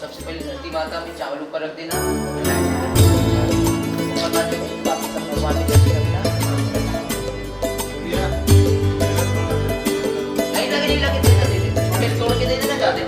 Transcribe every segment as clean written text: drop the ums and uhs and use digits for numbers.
सबसे पहले धरती माता में चावल ऊपर रख देना, वापस सब भगवान ने जल्दी रखना। नहीं लगे नहीं लगे देना, दे दे छोटे तोड़ के दे देना, ज्यादा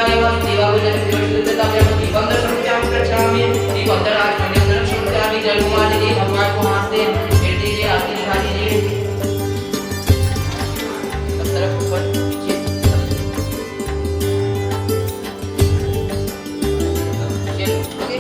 एवं देवाभूजन देवश्रुतताभ्यां दीपं दर्शयामि गच्छामि दीपं दर्शयामि शिवकामि जलकुमार जी भगवान को हाथ से फिर दीजिए आरती दिखा दीजिए सब तरफ ऊपर नीचे चलो ओके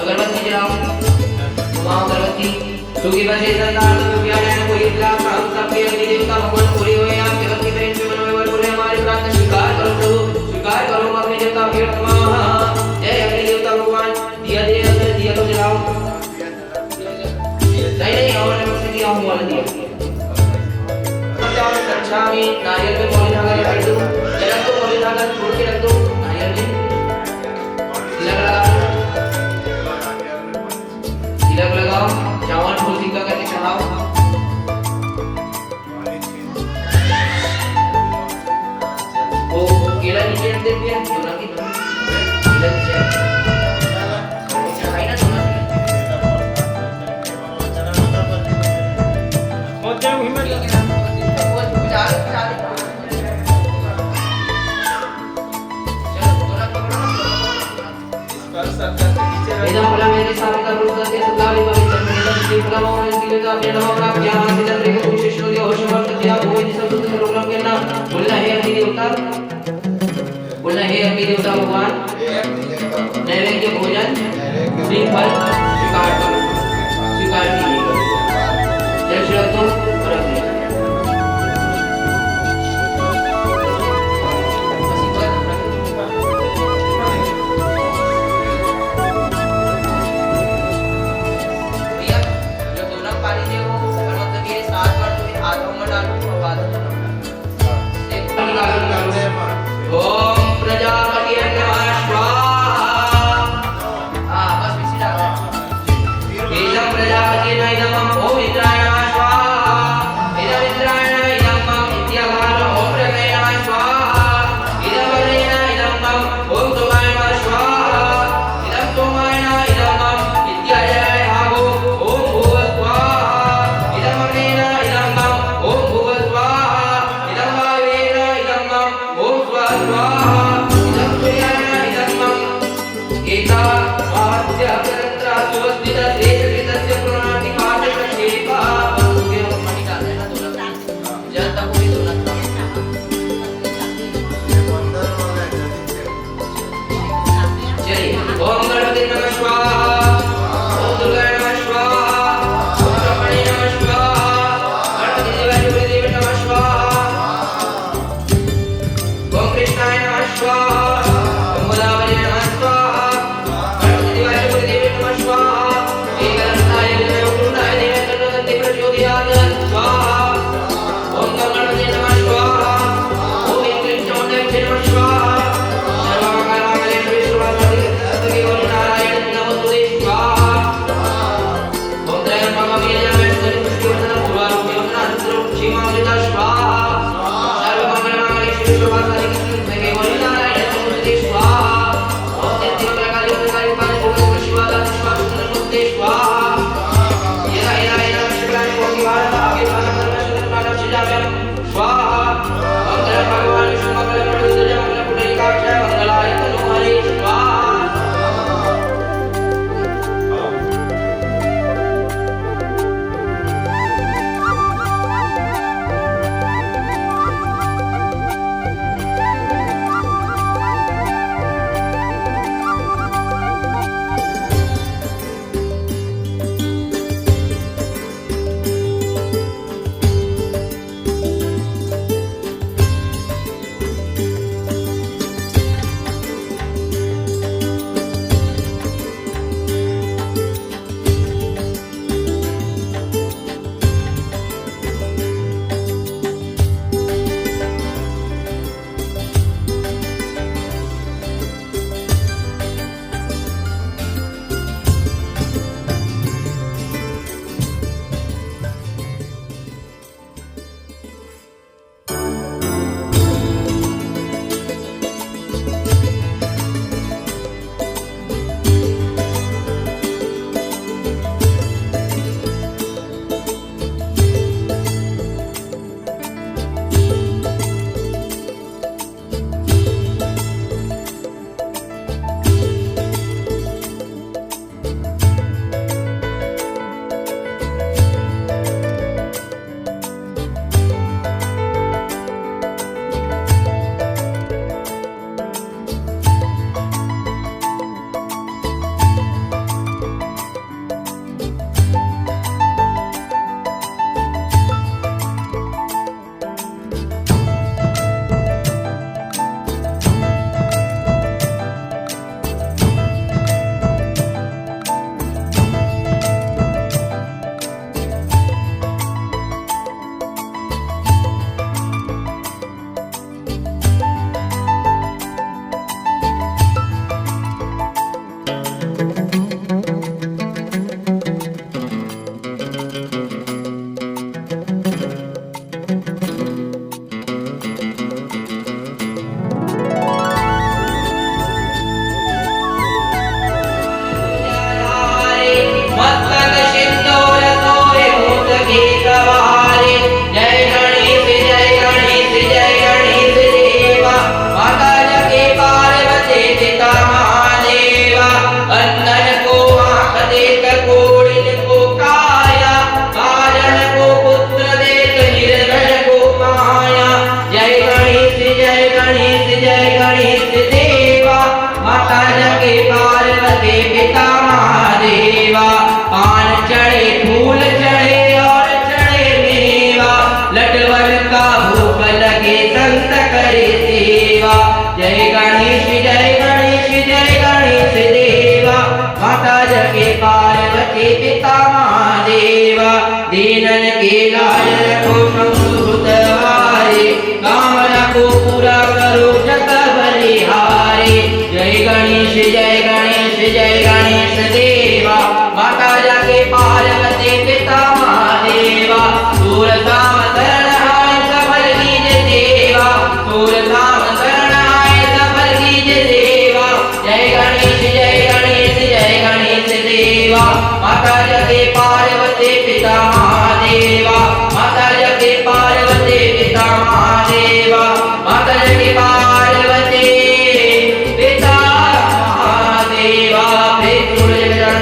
अगरबत्ती जलाओ वहाँ अगरबत्ती क्योंकि बसे संसार तो प्यार है कोई इतना साहब सबके अग्नि देवता भगवान पूरी हुए आप जगत की प्रेम से बनो वर पूरे हमारे प्रार्थना स्वीकार करो प्रभु स्वीकार करो अपने देवता के नमः जय अग्नि देवता भगवान दिया दे अंदर दिया तो जलाओ नहीं और से दिया हूं वाला दिया गच्छामि नारियल में मोली धागा रख दो जल को मोली धागा छोड़ के रख दो नारियल में तिलक लगाओ चावल फूल सिक्का करके चढ़ाओ वो केला नीचे रख देते हैं दोनों की केला नीचे चढ़ाई ना दोनों बहुत जाओ हिम्मत इदं फलं मेरे सामने का रूप करके सदाले पवित्र मेरे दिल फलम और दिल का अपने नाम का ज्ञान सिद्ध रे को शिष्य दिया होश वर्त किया वो जिस सब से प्रोग्राम करना बोलना है अग्नि देवता भगवान नैवेद्य भोजन श्रीफल स्वीकार करो स्वीकार कीजिए जय श्री रत्न और अग्नि ओम प्रजापति नमः स्वाहा बस इसी डालो इदं प्रजापति नमः ओम इंद्राय नमः स्वाहा इदं इंद्राय नमः इत्यागार ओम प्रजय नमः स्वाहा इदं वरेण नमः ओम सोमाय नमः स्वाहा इदं सोमाय नमः इत्याजय भागो ओम भुव स्वाहा इदं वरेण नमः ओम भुव स्वाहा इदं वायुवेन नमः ओम स्वाहा इदं सूर्याय नमः एता स्वाहास्य अग्रंत्रा सुवस्थित श्रेष्ठस्य प्रणति पाठक शेखा ये मणि डाल देना दोनों जल तक पूरी दोनों चलिए ओम गणपति नमः स्वाहा ओम दुर्गाय नमः स्वाहा ओम ब्रह्मणे नमः स्वाहा गणपति देवाय देवी नमः स्वाहा ओम कृष्णाय नमः स्वाहा ओम गोदावरी नमः स्वाहा गणपति देवाय देवी नमः स्वाहा एकरत्नाय विष्णुनाय देवतन्ते प्रचोदयात् स्वाहा ओम गणपति नमः स्वाहा ओम इंद्रचौंडय नमः स्वाहा सर्वमंगलमंगले शिवे सर्वसर्वदेवते नारायण नमः पिता महादेव दीनन के लाज रखो शंभुतवारे कामना को पूरा करो जग बलिहारे जय गणेश देवा माता जाके पार्वती पिता महादेवा सूर धाम शरण आए सफल कीजे देवा सूर धाम शरण आए सफल कीजे देवा जय गणेश देवा माता जाके पार्वती पिता महादेवा माता जाके पार्वती पिता महादेवा माता जाके पार्वती पिता महादेवा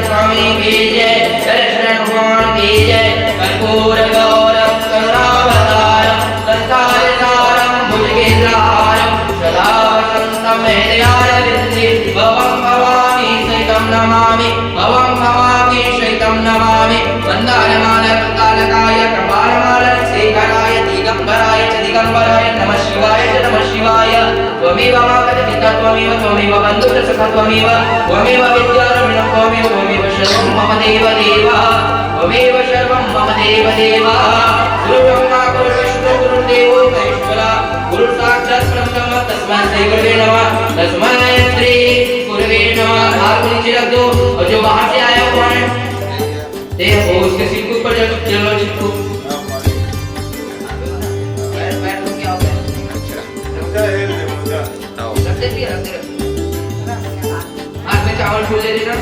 स्वामी की जय कृष्ण भगवान की जय कर्पूर गौरव करुणावतारम संसार सारम भुजगेन्द्रहारम सदा वसन्तं हृदयारविन्दे भवं भवामि सहितं नमामि भवं भवामि सहितं नमामि वन्दायमानकालकाय कपालमालशेखराय दिगम्बराय च दिगम्बराय नमः शिवाय त्वमेव मातर्पिता त्वमेव बन्धुः सखा त्वमेव विद्यारम्भः त्वमेव सर्वं मम देव गुरु ब्रह्मा गुरु विष्णु गुरु देवो महेश्वरा गुरु साक्षात् परब्रह्म तस्मै श्री गुरुवे नमः तस्मै श्री गुरुवे नमः हाथ नीचे रख दो और जो बाहर से आया हुआ है देखो उसके सिर के ऊपर चलो चिपको पैर तो क्या हो गया रखते हाथ में चावल फूल दे देना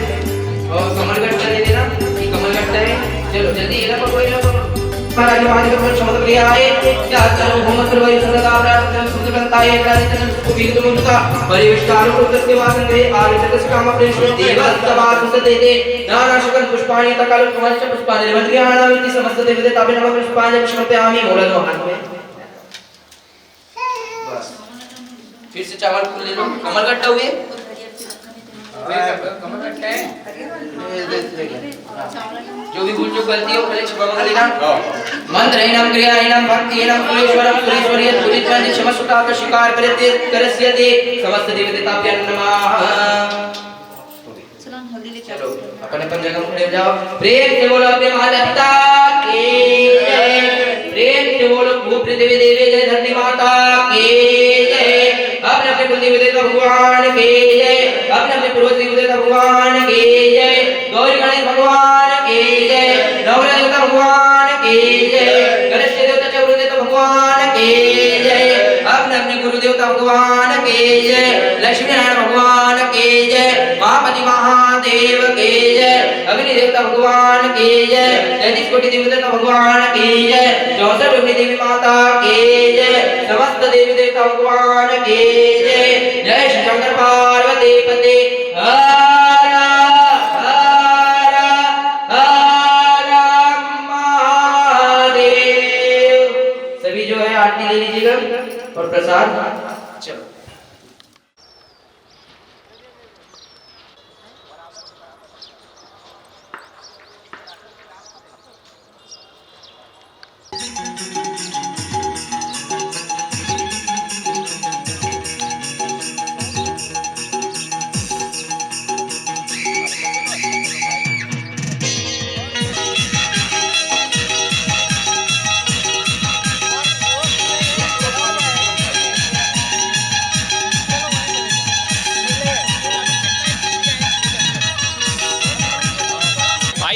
और कमल गट्टा दे देना ये कमल गट्टा है चलो जल्दी ये लो कोई लो महाराज महादेव को क्षमता प्रिय आए क्या चलो भूमत वै सदा प्रार्थना सुंदरताये प्रार्थना सुखीत मुक्ता परिविष्टार को तस्य वासन रे आर्जक काम प्रेष देवस्तवास सदेते नाना शकल पुष्पाणि तकाल कुमारच पुष्पाणि मंत्रियाणा विति समस्त देवता नमः पुष्पाणि समर्पयामि मोलन हाथ में बस फिर से चावल फूल ले लो कमल गट्टा हुए कमल गट्टा है जो भी भूल चूक गलती हो पहले क्षमा मांग लेना मंत्र एनम क्रिया एनम भक्ति एनम सुरेश्वरम सुरेश्वरीय पुरित्वानि क्षमसुता का शिकार करते करस्यते समस्त देवताभ्यां नमः चलो अपन अपन जगह खड़े हो जाओ प्रेम से बोलो अपने माता पिता की जय प्रेम से बोलो भूपृथ्वी देवी जय धरती माता की जय अपने अपने कुल देवता भगवान की जय अपने अपने पूर्व देवता भगवान की जय गौरी गणेश भगवान की जय नवग्रह देवता भगवान की जय गणेश देवता चक्र देवता भगवान की जय अपने अपने गुरु देवता भगवान की जय लक्ष्मी नारायण भगवान की जय महापति महादेव की जय अग्नि देवता भगवान की जय 33 कोटि देवता भगवान की जय 64 अग्नि देवी माता की जय समस्त देवी देवता भगवान की जय जय श्री शंकर पार्वती पते हर हर हर महादेव सभी जो है आरती ले लीजिएगा और प्रसाद चलो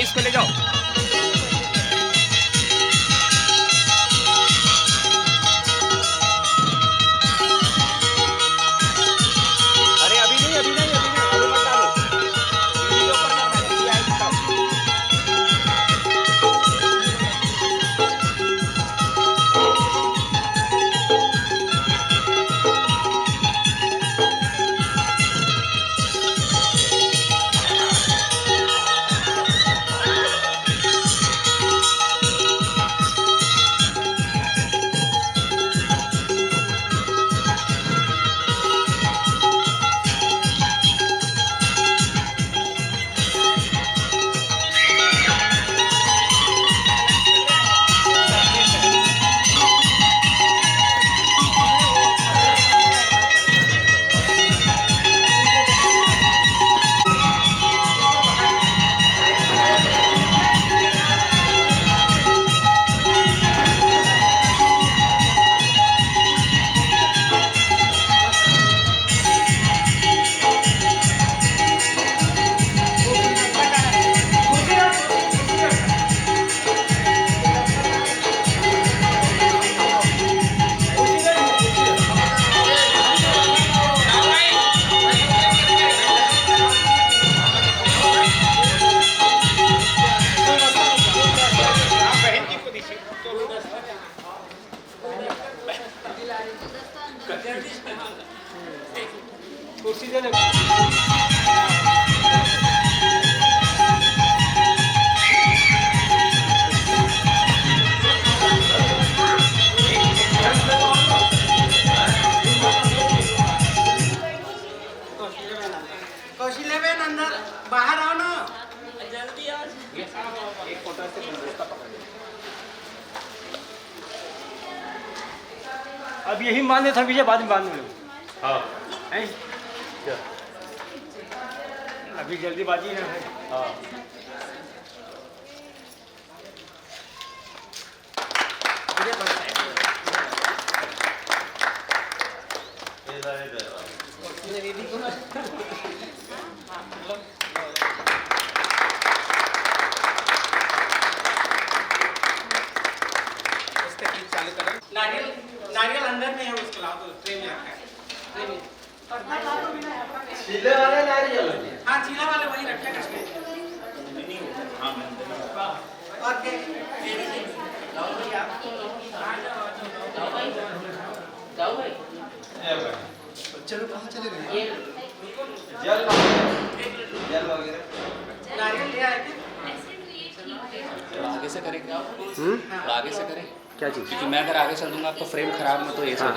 इसको ले जाओ बाहर आओ ना। जल्दी आ। एक फोटो से गुलदस्ता पकड़। अब यही मानने था विजय बाद में बांध लो। हाँ हैं? क्या अभी जल्दीबाजी है। हाँ नारियल नारियल अंदर में है, उसको लाओ तो ट्रे में रखा है। छीले वाले नारियल हाँ चीला वाले वहीं रखे हैं। और क्या? जाओ भाई चलो कहाँ चले गए? जल वगैरह नारियल ले आए थे। आगे से करें क्या? आगे से करें क्या चीज़? क्योंकि मैं अगर आगे चल दूंगा आपका फ्रेम खराब मत हो ये सब।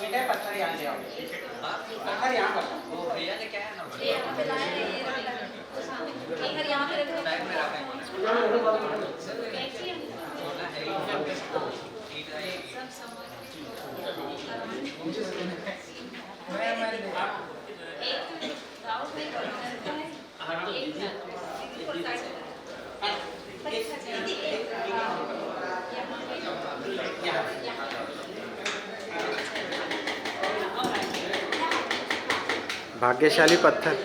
मीठे पत्थर यहाँ ले आओ। पत्थर यहाँ पर। वो भैया ने क्या है ना यहाँ पे रखो। बैग में रखा है भाग्यशाली पत्थर।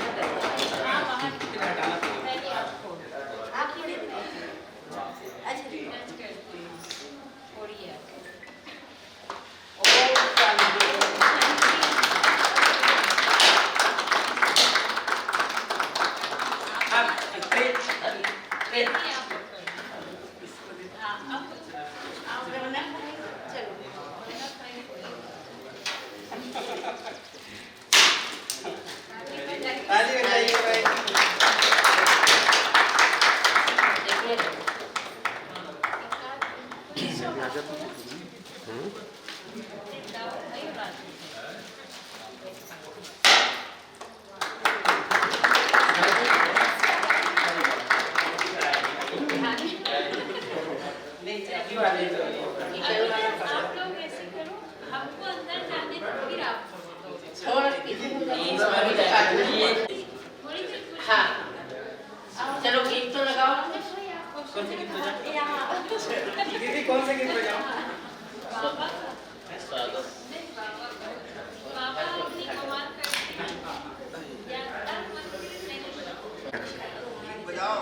ताली बजाइए भाई। आप लोग ऐसे करो, हमको अंदर जाने दो, फिर आप हाँ चलो गीत तो लगाओ कौन से गीत बजाओ? दीदी कौन से गीत बजाओ? बाबा अपनी कमाल करते हैं। बजाओ।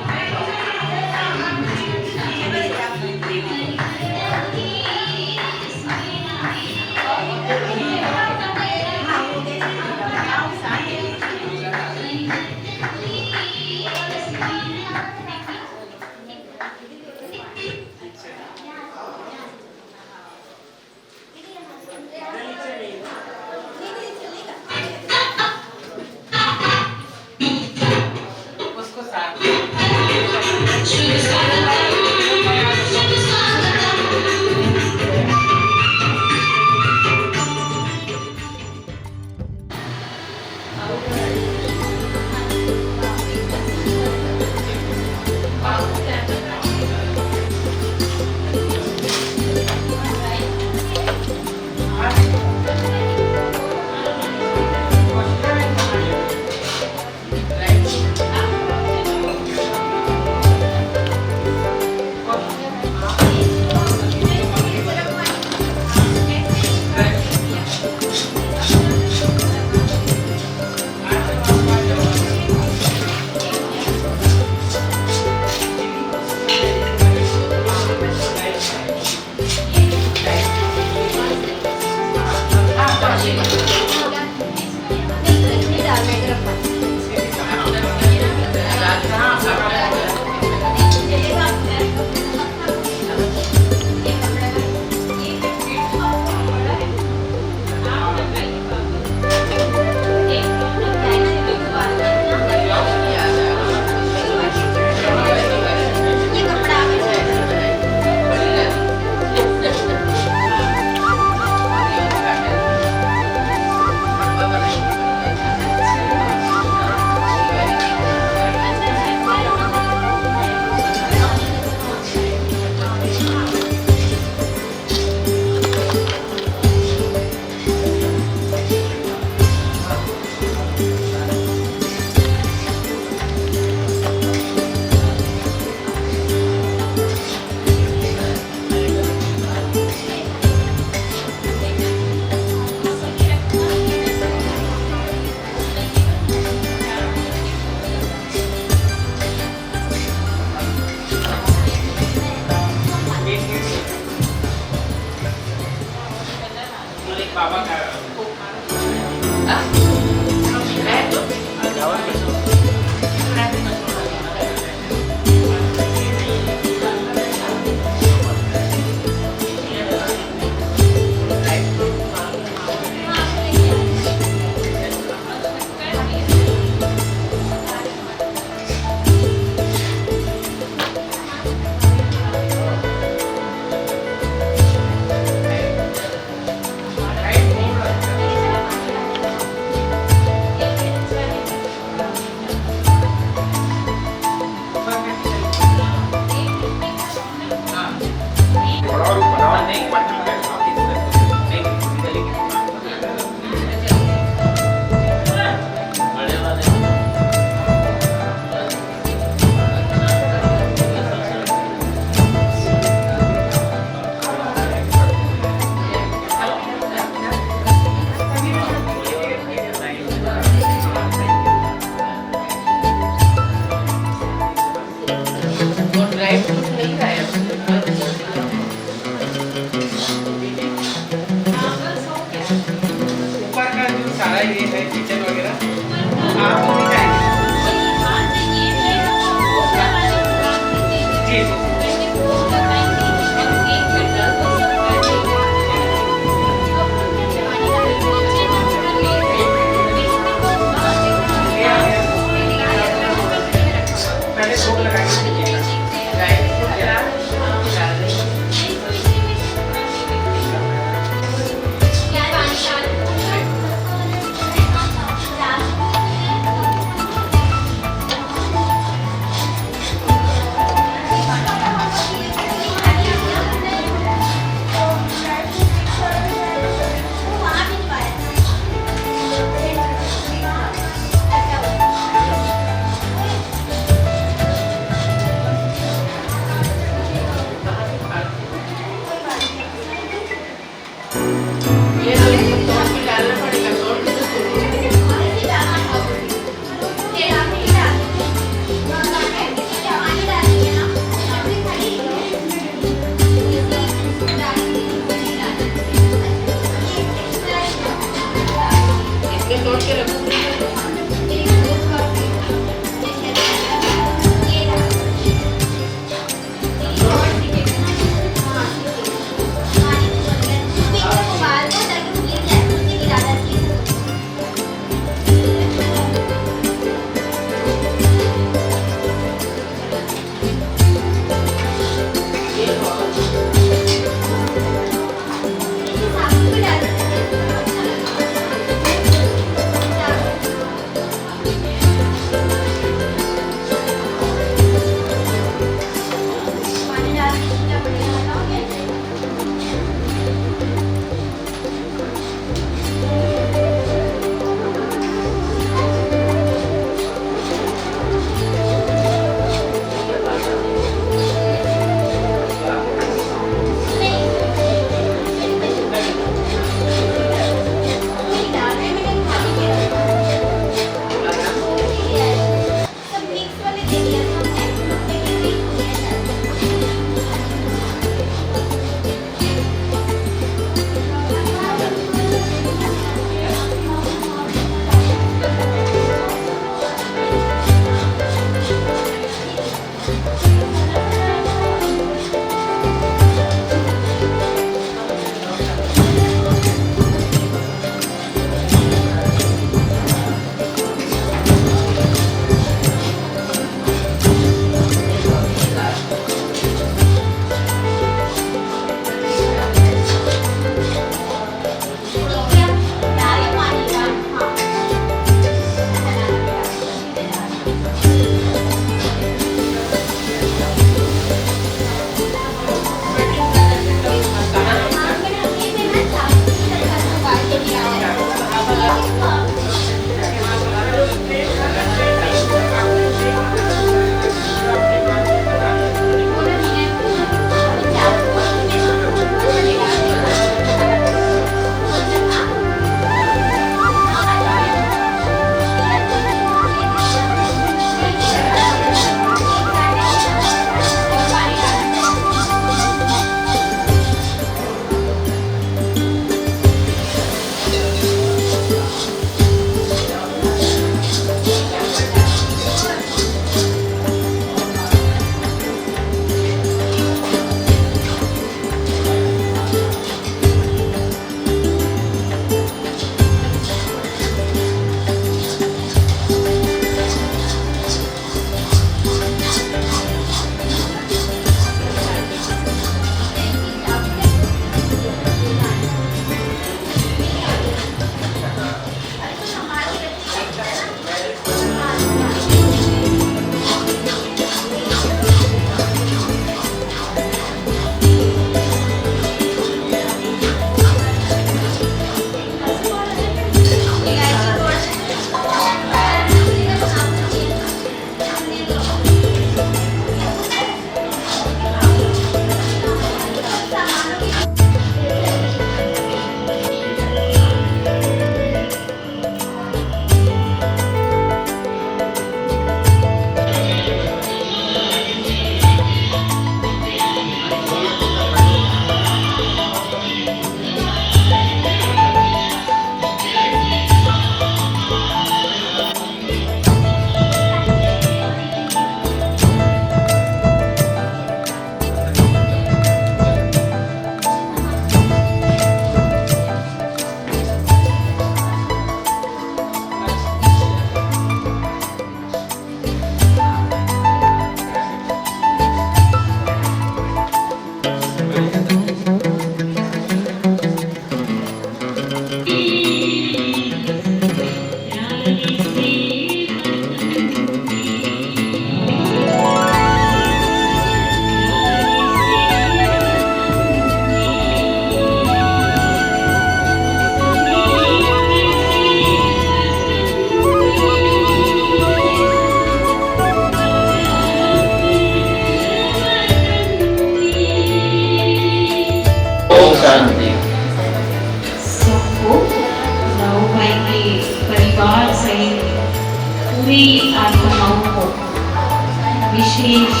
विशेष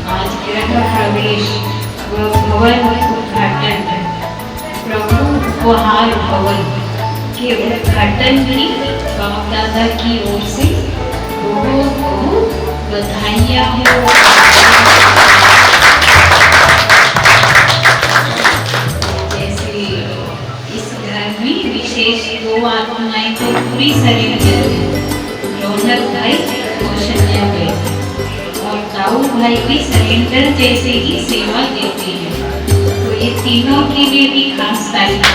आज गृह प्रवेश व भवन उद्घाटन प्रभु उपहार भवन के उद्घाटन की बाप दादा की ओर से बहुत बहुत बधाइयाँ हो। जैसे इस घर में विशेष 2 आत्माएं तो पूरी सरेंडर, रौनक भाई कौशल्या भाई और दाऊ भाई भी सरेंडर जैसे ही सेवा देते हैं, तो ये तीनों के लिए भी खास तारीफ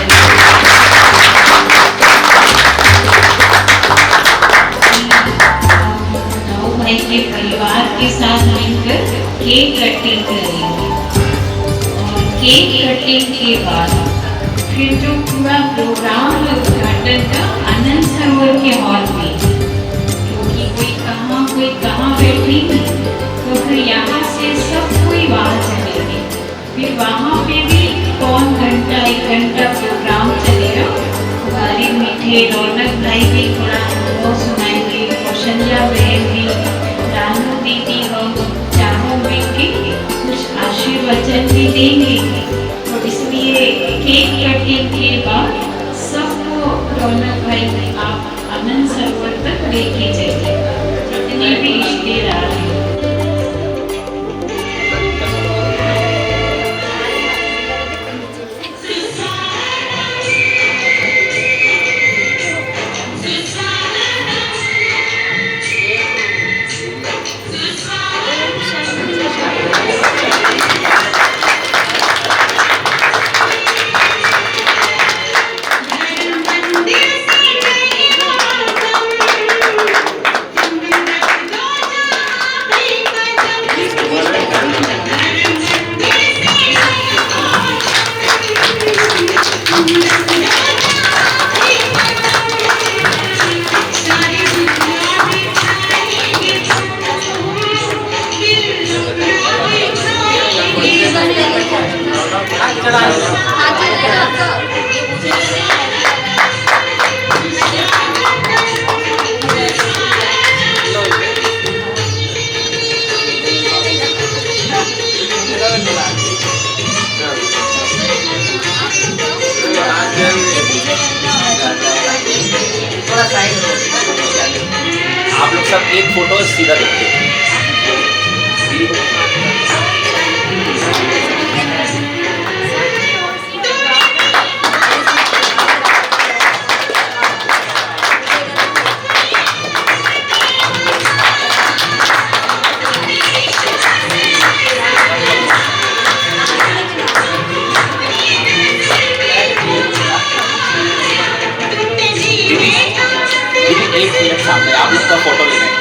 दाऊ भाई के परिवार के साथ मिलकर केक कटिंग करेंगे और केक कटिंग के बाद फिर जो पूरा प्रोग्राम उद्घाटन का आनंद सरोवर के हॉल में, क्योंकि कोई कहाँ बैठेंगे तो फिर यहाँ से सब कोई वहाँ चलेंगे, फिर वहाँ पे भी कौन घंटा 1 घंटा प्रोग्राम चलेगा। हमारे मीठे रौनक भाई भी थोड़ा अनुभव सुनाएंगे, कौशल्या बहन भी, रानू दीदी हम चारों मिलके कुछ आशीर्वचन भी देंगे। तो इसलिए केक कटिंग के बाद सबको रौनक भाई आप आनंद सरोवर तक लेके जाइए, जितने भी रिश्तेदार हैं। आप लोग सब एक फोटो सीधा देखते हैं। एक मिनट सामने आप लोग का फोटो लेना है।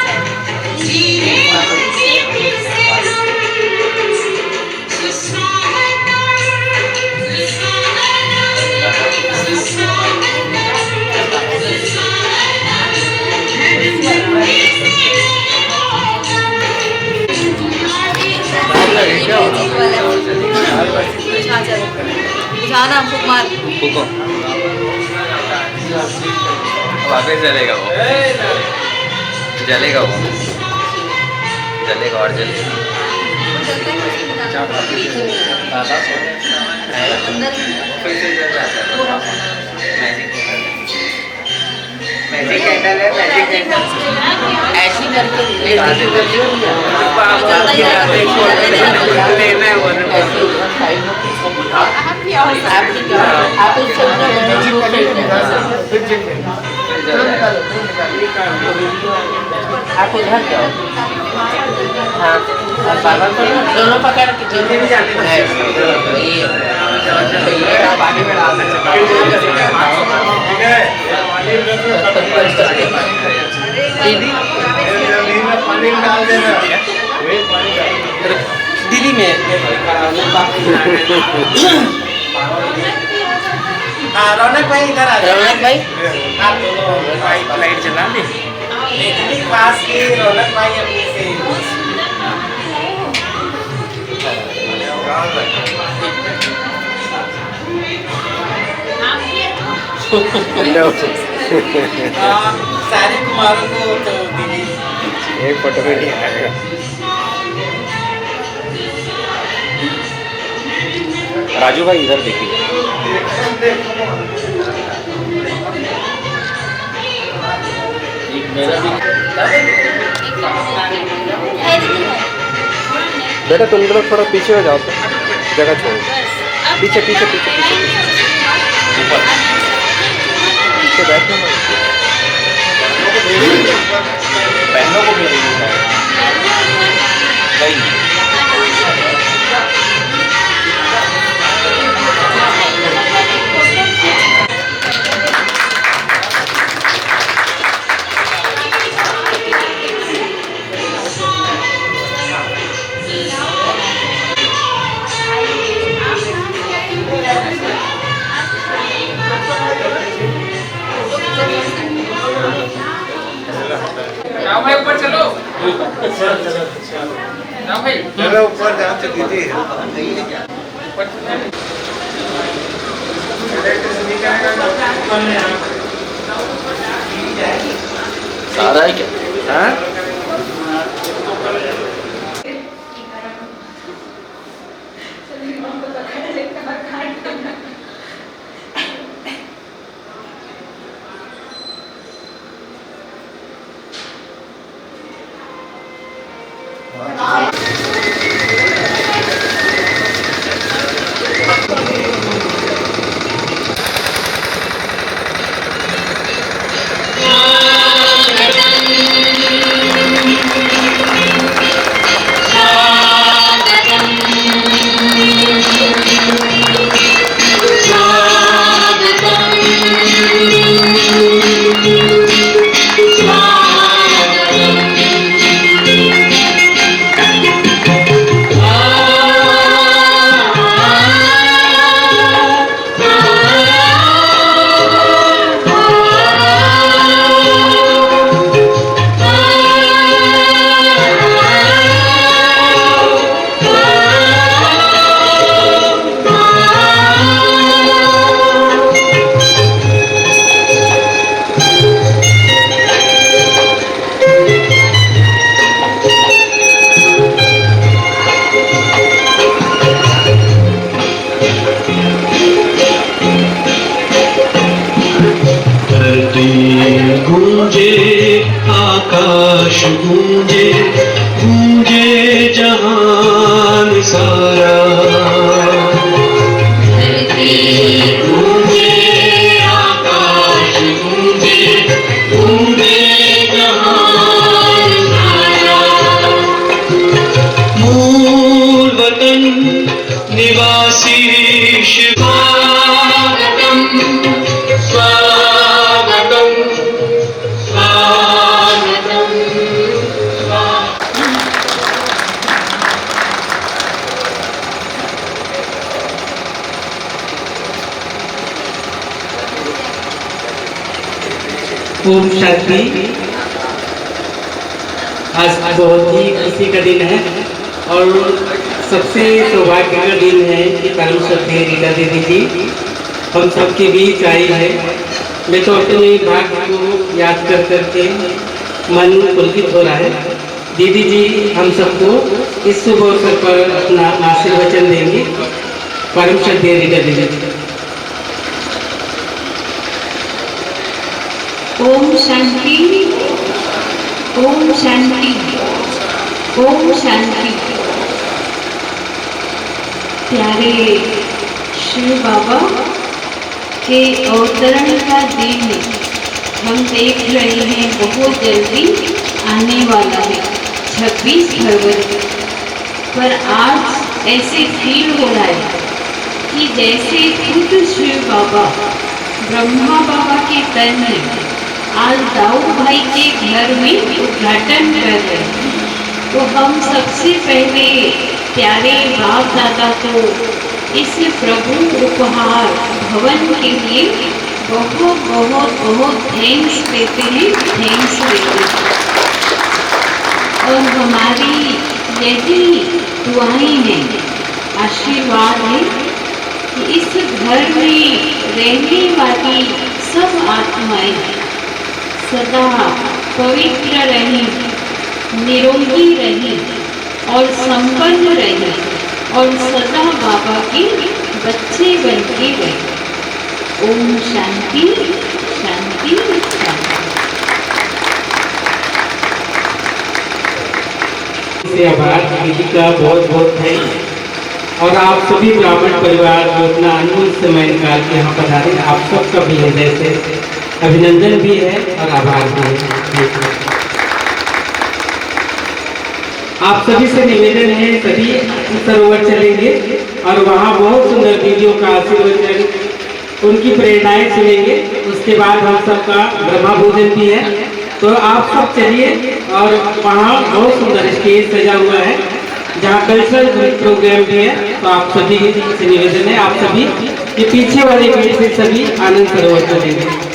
जाना हमको मार फूको वापस जलेगा वो, जलेगा और जलेगा। मैजिक कैंडल है, मैजिक कैंडल ऐसी करके आप उधर जाओ। हाँ बाबा को दोनों पकड़ के जल्दी भी जाते हैं। पानी में डाल देना दिल्ली में। हाँ रौनक भाई इधर आ जाओ। रौनक भाई आप दोनों लाइट जला दे। पास की रौनक भाई अपनी से सारे कुमारों को तो दीदी एक फोटो में नहीं आएगा। राजू भाई इधर देखिए। बेटा तुम लोग थोड़ा पीछे हो जाओ तो जगह छोड़ो। पीछे पीछे पीछे पीछे पीछे बैठो ना। बहनों को भी राम भाई ऊपर चलो। राम भाई चलो ऊपर जाओ तो दीदी सारा है क्या? हाँ गूंजे आकाश गूंजे गूंजे जहान सारा। गूंजे आकाश गूंजे गूंजे जहान सारा। मूल वतन निवासी स्वागतम स्वागतम स्वागतम। ओम शांति। आज बहुत ही खुशी का दिन है और सबसे सौभाग्य का दिन है कि परम श्रद्धेय रीता दीदी जी हम सबके बीच आई है। मैं तो अपने भाग्य को याद कर करके मन पुलकित हो रहा है। दीदी जी हम सबको इस शुभ अवसर पर अपना आशीर्वचन देंगे। परम श्रद्धेय रीता दीदी जी। ओम शांति, ओम शांति, ओम शांति। प्यारे शिव बाबा के अवतरण का दिन हम देख रहे हैं, बहुत जल्दी आने वाला है 26 फरवरी। पर आज ऐसे फील हो रहा है कि जैसे खुद शिव बाबा ब्रह्मा बाबा के तन में आज दाऊद भाई के घर में उद्घाटन कर रहे हैं। तो हम सबसे पहले प्यारे बाप दादा को इस प्रभु उपहार भवन के लिए बहुत बहुत बहुत थैंक्स देते हैं, थैंक्स देते हैं। और हमारी यही दुआएं हैं, आशीर्वाद है कि इस घर में रहने वाली सब आत्माएं सदा पवित्र रहें, निरोगी रहें और संपन्न रहें और सदा बाबा की बच्चे बन के गए। ओम शांति शांति शांति। से आभार दीदी का बहुत बहुत थैंक्स। और आप सभी ब्राह्मण परिवार जो अपना अनमोल समय निकाल के यहाँ पधारे, आप सबका भी हृदय से अभिनंदन भी है और आभार भी है। आप सभी से निवेदन है, सभी सरोवर चलेंगे और वहाँ बहुत सुंदर दीदियों का आशीर्वचन, उनकी प्रेरणाएं सुनेंगे। उसके बाद हम सबका ब्रह्मा भोजन भी है, तो आप सब चलिए। और वहाँ बहुत सुंदर स्टेज सजा हुआ है जहाँ कल्चरल प्रोग्राम भी है, तो आप सभी से निवेदन है, आप सभी ये पीछे वाले गेट से सभी आनंद सरोवर चलेंगे।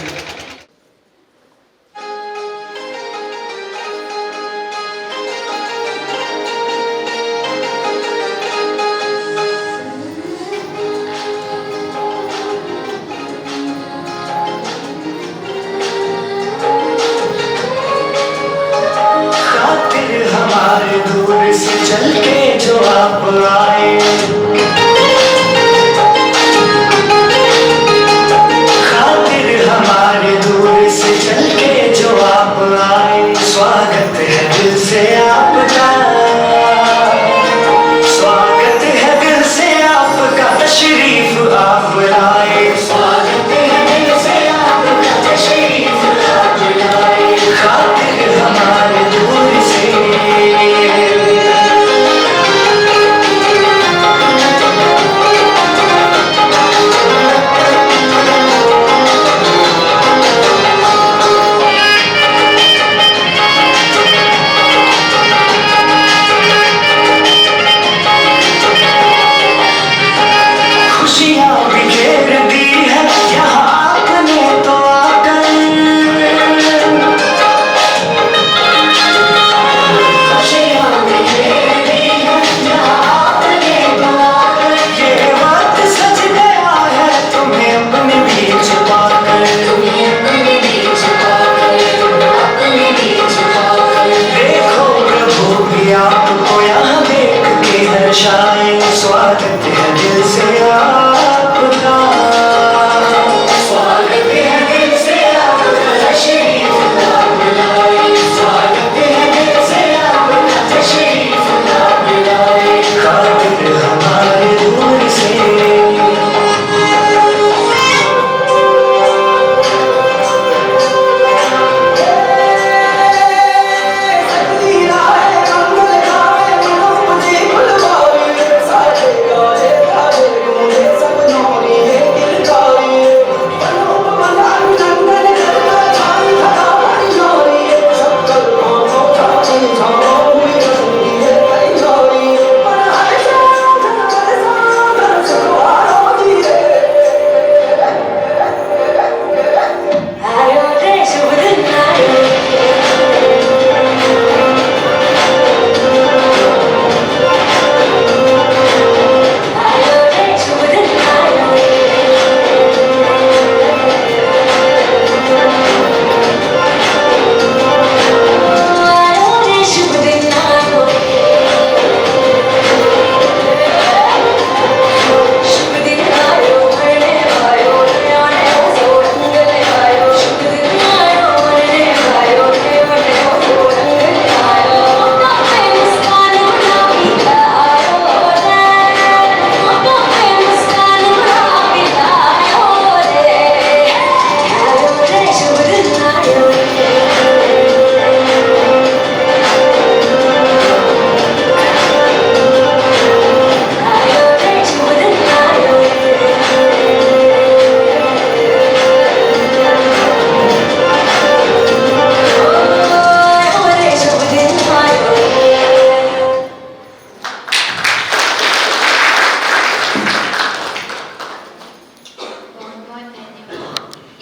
चल के जो आप आए, खातिर हमारे दूर से चल के जो आप आए, स्वागत है दिल से आपका, स्वागत है दिल से आपका, तशरीफ आप लाए, स्वागत है दिल से आपका, तशरीफ आप लाए, खातिर हमारे दूर से। स्वागत है दिल से आपका, स्वागत है दिल से आपका, तशरीफ आप लाए, स्वागत है दिल से आपका, तशरीफ आप लाए, खातिर हमारे दूर से।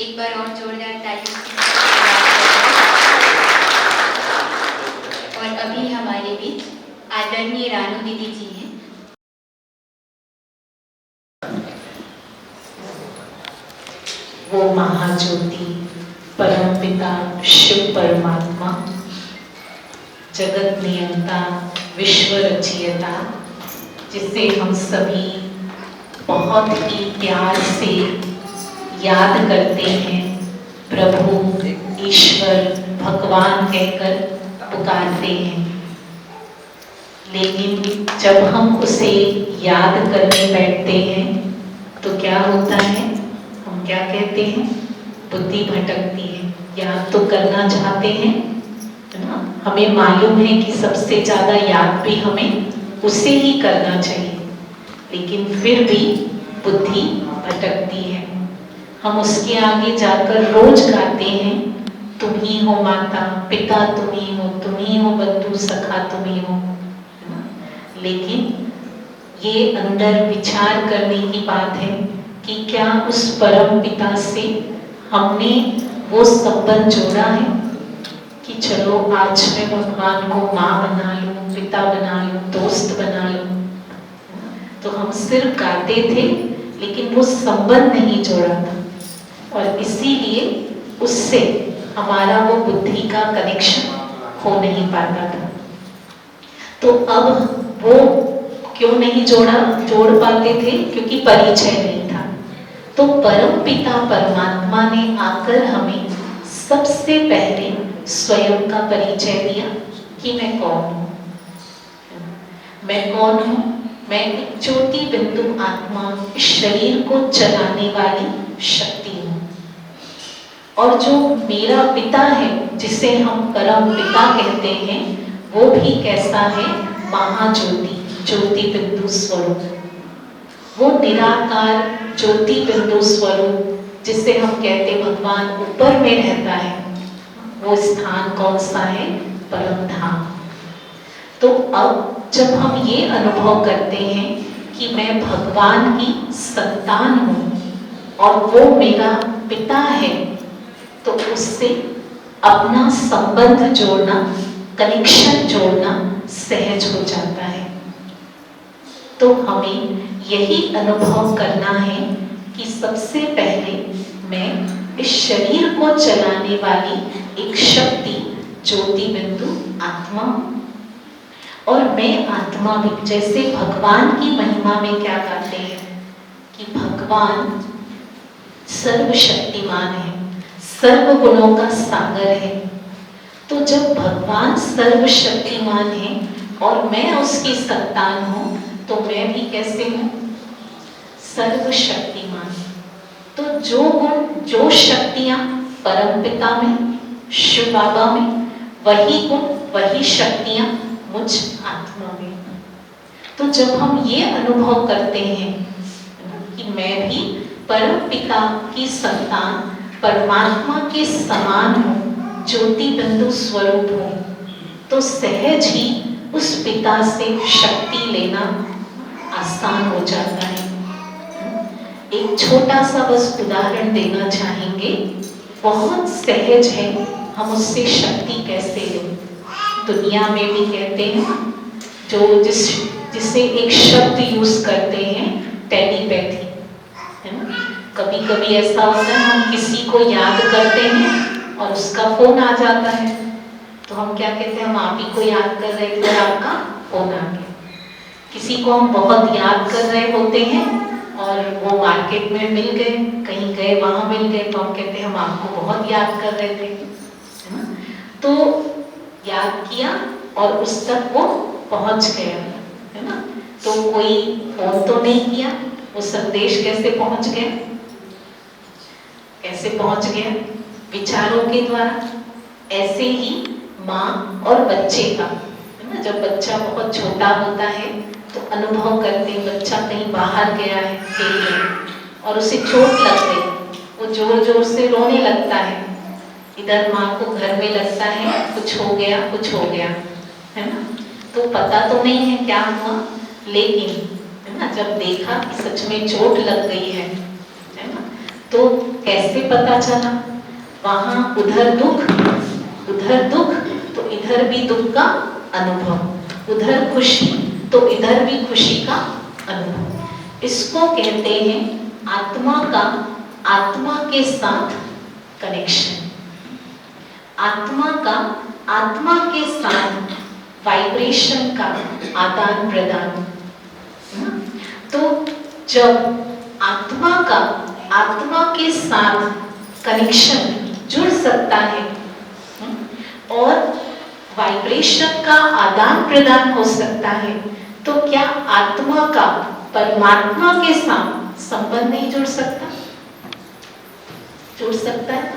एक बार और जोरदार तालियों से। और अभी हमारे बीच आदरणीय रानू दीदी जी हैं। वो महाज्योति परम पिता शिव परमात्मा, जगत नियंता विश्व रचयिता, जिसे हम सभी बहुत ही प्यार से याद करते हैं, प्रभु, ईश्वर, भगवान कहकर पुकारते हैं। लेकिन जब हम उसे याद करने बैठते हैं तो क्या होता है? हम क्या कहते हैं? बुद्धि भटकती है। याद तो करना चाहते हैं, है ना? हमें मालूम है कि सबसे ज्यादा याद भी हमें उसे ही करना चाहिए, लेकिन फिर भी बुद्धि भटकती है। हम उसके आगे जाकर रोज गाते हैं, तुम ही हो माता पिता, तुम ही हो बंधु सखा, तुम ही हो। लेकिन ये अंदर विचार करने की बात है कि क्या उस परम पिता से हमने वो संबंध जोड़ा है कि चलो आज मैं भगवान को माँ बना लूं, पिता बना लूं, दोस्त बना लूं। तो हम सिर्फ गाते थे, लेकिन वो संबंध नहीं जोड़ा था, और इसीलिए उससे हमारा वो बुद्धि का कनेक्शन हो नहीं पाता था। तो अब वो क्यों नहीं जोड़ पाते थे? क्योंकि परिचय नहीं था। तो परम पिता परमात्मा ने आकर हमें सबसे पहले स्वयं का परिचय दिया कि मैं कौन हूँ। मैं कौन हूँ? मैं एक ज्योति बिंदु आत्मा, इस शरीर को चलाने वाली शक्ति हूँ। और जो मेरा पिता है, जिसे हम परम पिता कहते हैं, वो भी कैसा है? महाज्योति, ज्योति बिंदु स्वरूप। वो निराकार ज्योति बिंदु स्वरूप, जिसे हम कहते भगवान ऊपर में रहता है, वो स्थान कौन सा है? परम धाम। तो अब जब हम ये अनुभव करते हैं कि मैं भगवान की संतान हूँ और वो मेरा पिता है, तो उससे अपना संबंध जोड़ना, कनेक्शन जोड़ना सहज हो जाता है। तो हमें यही अनुभव करना है कि सबसे पहले मैं इस शरीर को चलाने वाली एक शक्ति, ज्योति बिंदु आत्मा हूँ। और मैं आत्मा भी, जैसे भगवान की महिमा में क्या कहते हैं कि भगवान सर्वशक्तिमान है, सर्व गुणों का सागर है। तो जब भगवान सर्वशक्तिमान है और मैं उसकी संतान हूँ, तो मैं भी कैसे हूँ? सर्वशक्तिमान। तो जो गुण, जो शक्तियाँ परमपिता में, शिव बाबा में, वही गुण, वही शक्तियाँ मुझ आत्मा में। तो जब हम ये अनुभव करते हैं कि मैं भी परम पिता की संतान, परमात्मा के समान हूँ, ज्योति बिंदु स्वरूप हूँ, तो सहज ही उस पिता से शक्ति लेना आसान हो जाता है। एक छोटा सा बस उदाहरण देना चाहेंगे, बहुत सहज है हम उससे शक्ति कैसे लें। दुनिया में भी कहते हैं, जो जिसे एक शब्द यूज करते हैं, टेलीपैथी, है ना। कभी कभी ऐसा होता है, हम किसी को याद करते हैं और उसका फोन आ जाता है, तो हम क्या कहते हैं? हम आप ही को याद कर रहे थे, आपका फोन आ गया। किसी को हम बहुत याद कर रहे होते हैं और वो मार्केट में मिल गए, कहीं गए, वहां मिल गए, तो हम कहते हैं हम आपको बहुत याद कर रहे थे, है ना। तो याद किया और उस तक वो पहुंच गया, है ना। तो कोई फोन तो नहीं किया, वो संदेश कैसे पहुंच गया? कैसे पहुंच गया? विचारों के द्वारा। ऐसे ही माँ और बच्चे का, है ना, जब बच्चा बहुत छोटा होता है तो अनुभव करते हैं, बच्चा कहीं बाहर गया है खेलने और उसे चोट लग गई, वो जोर जोर से रोने लगता है। इधर माँ को घर में लगता है कुछ हो गया, कुछ हो गया, है ना। तो पता तो नहीं है क्या हुआ, लेकिन है ना, जब देखा कि सच में चोट लग गई है ना, तो कैसे पता चला? वहां उधर दुख, तो इधर भी दुख का अनुभव, उधर खुशी तो इधर भी खुशी का अनुभव। इसको कहते हैं आत्मा का, आत्मा के साथ कनेक्शन, आत्मा का आत्मा के साथ वाइब्रेशन का आदान प्रदान। तो जब आत्मा के साथ कनेक्शन जुड़ सकता है और वाइब्रेशन का आदान प्रदान हो सकता है, तो क्या आत्मा का परमात्मा के साथ संबंध नहीं जुड़ सकता? जुड़ सकता है।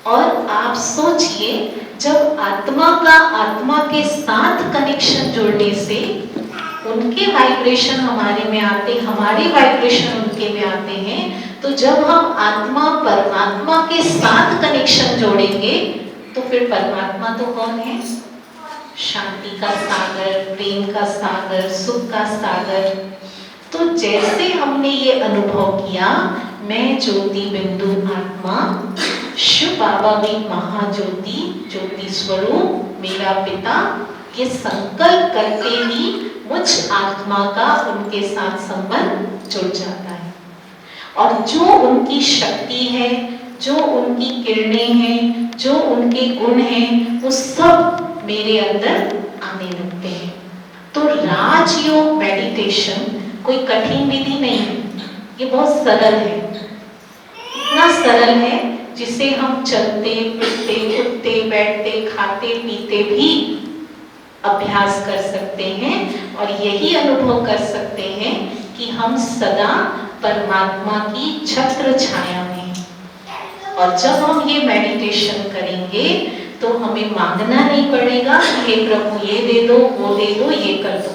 और आप सोचिए, जब आत्मा का आत्मा के साथ कनेक्शन जुड़ने से उनके वाइब्रेशन हमारे में आते, हमारे वाइब्रेशन उनके में आते हैं, तो जब हम आत्मा परमात्मा के साथ कनेक्शन जोड़ेंगे तो फिर परमात्मा तो कौन है? शांति का सागर, प्रेम का सागर, सुख का सागर। तो जैसे हमने ये अनुभव किया, मैं ज्योति बिंदु आत्मा, शिव बाबा भी महाज्योति, ज्योति स्वरूप, मेरा पिता, ये संकल्प करके ही मुझ आत्मा का उनके साथ संबंध जुड़ जाता है। और जो उनकी शक्ति है, जो उनकी किरणें हैं, जो उनके गुण हैं, वो सब मेरे अंदर आने लगते हैं। तो राजयोग मेडिटेशन कोई कठिन विधि नहीं है, ये बहुत सरल है। इतना सरल है जिसे हम चलते फिरते, उठते बैठते, खाते पीते भी अभ्यास कर सकते हैं और यही अनुभव कर सकते हैं कि हम सदा परमात्मा की छत्र छाया में हैं। और जब हम ये मेडिटेशन करेंगे तो हमें मांगना नहीं पड़ेगा कि हे प्रभु ये दे दो, वो दे दो, ये कर दो।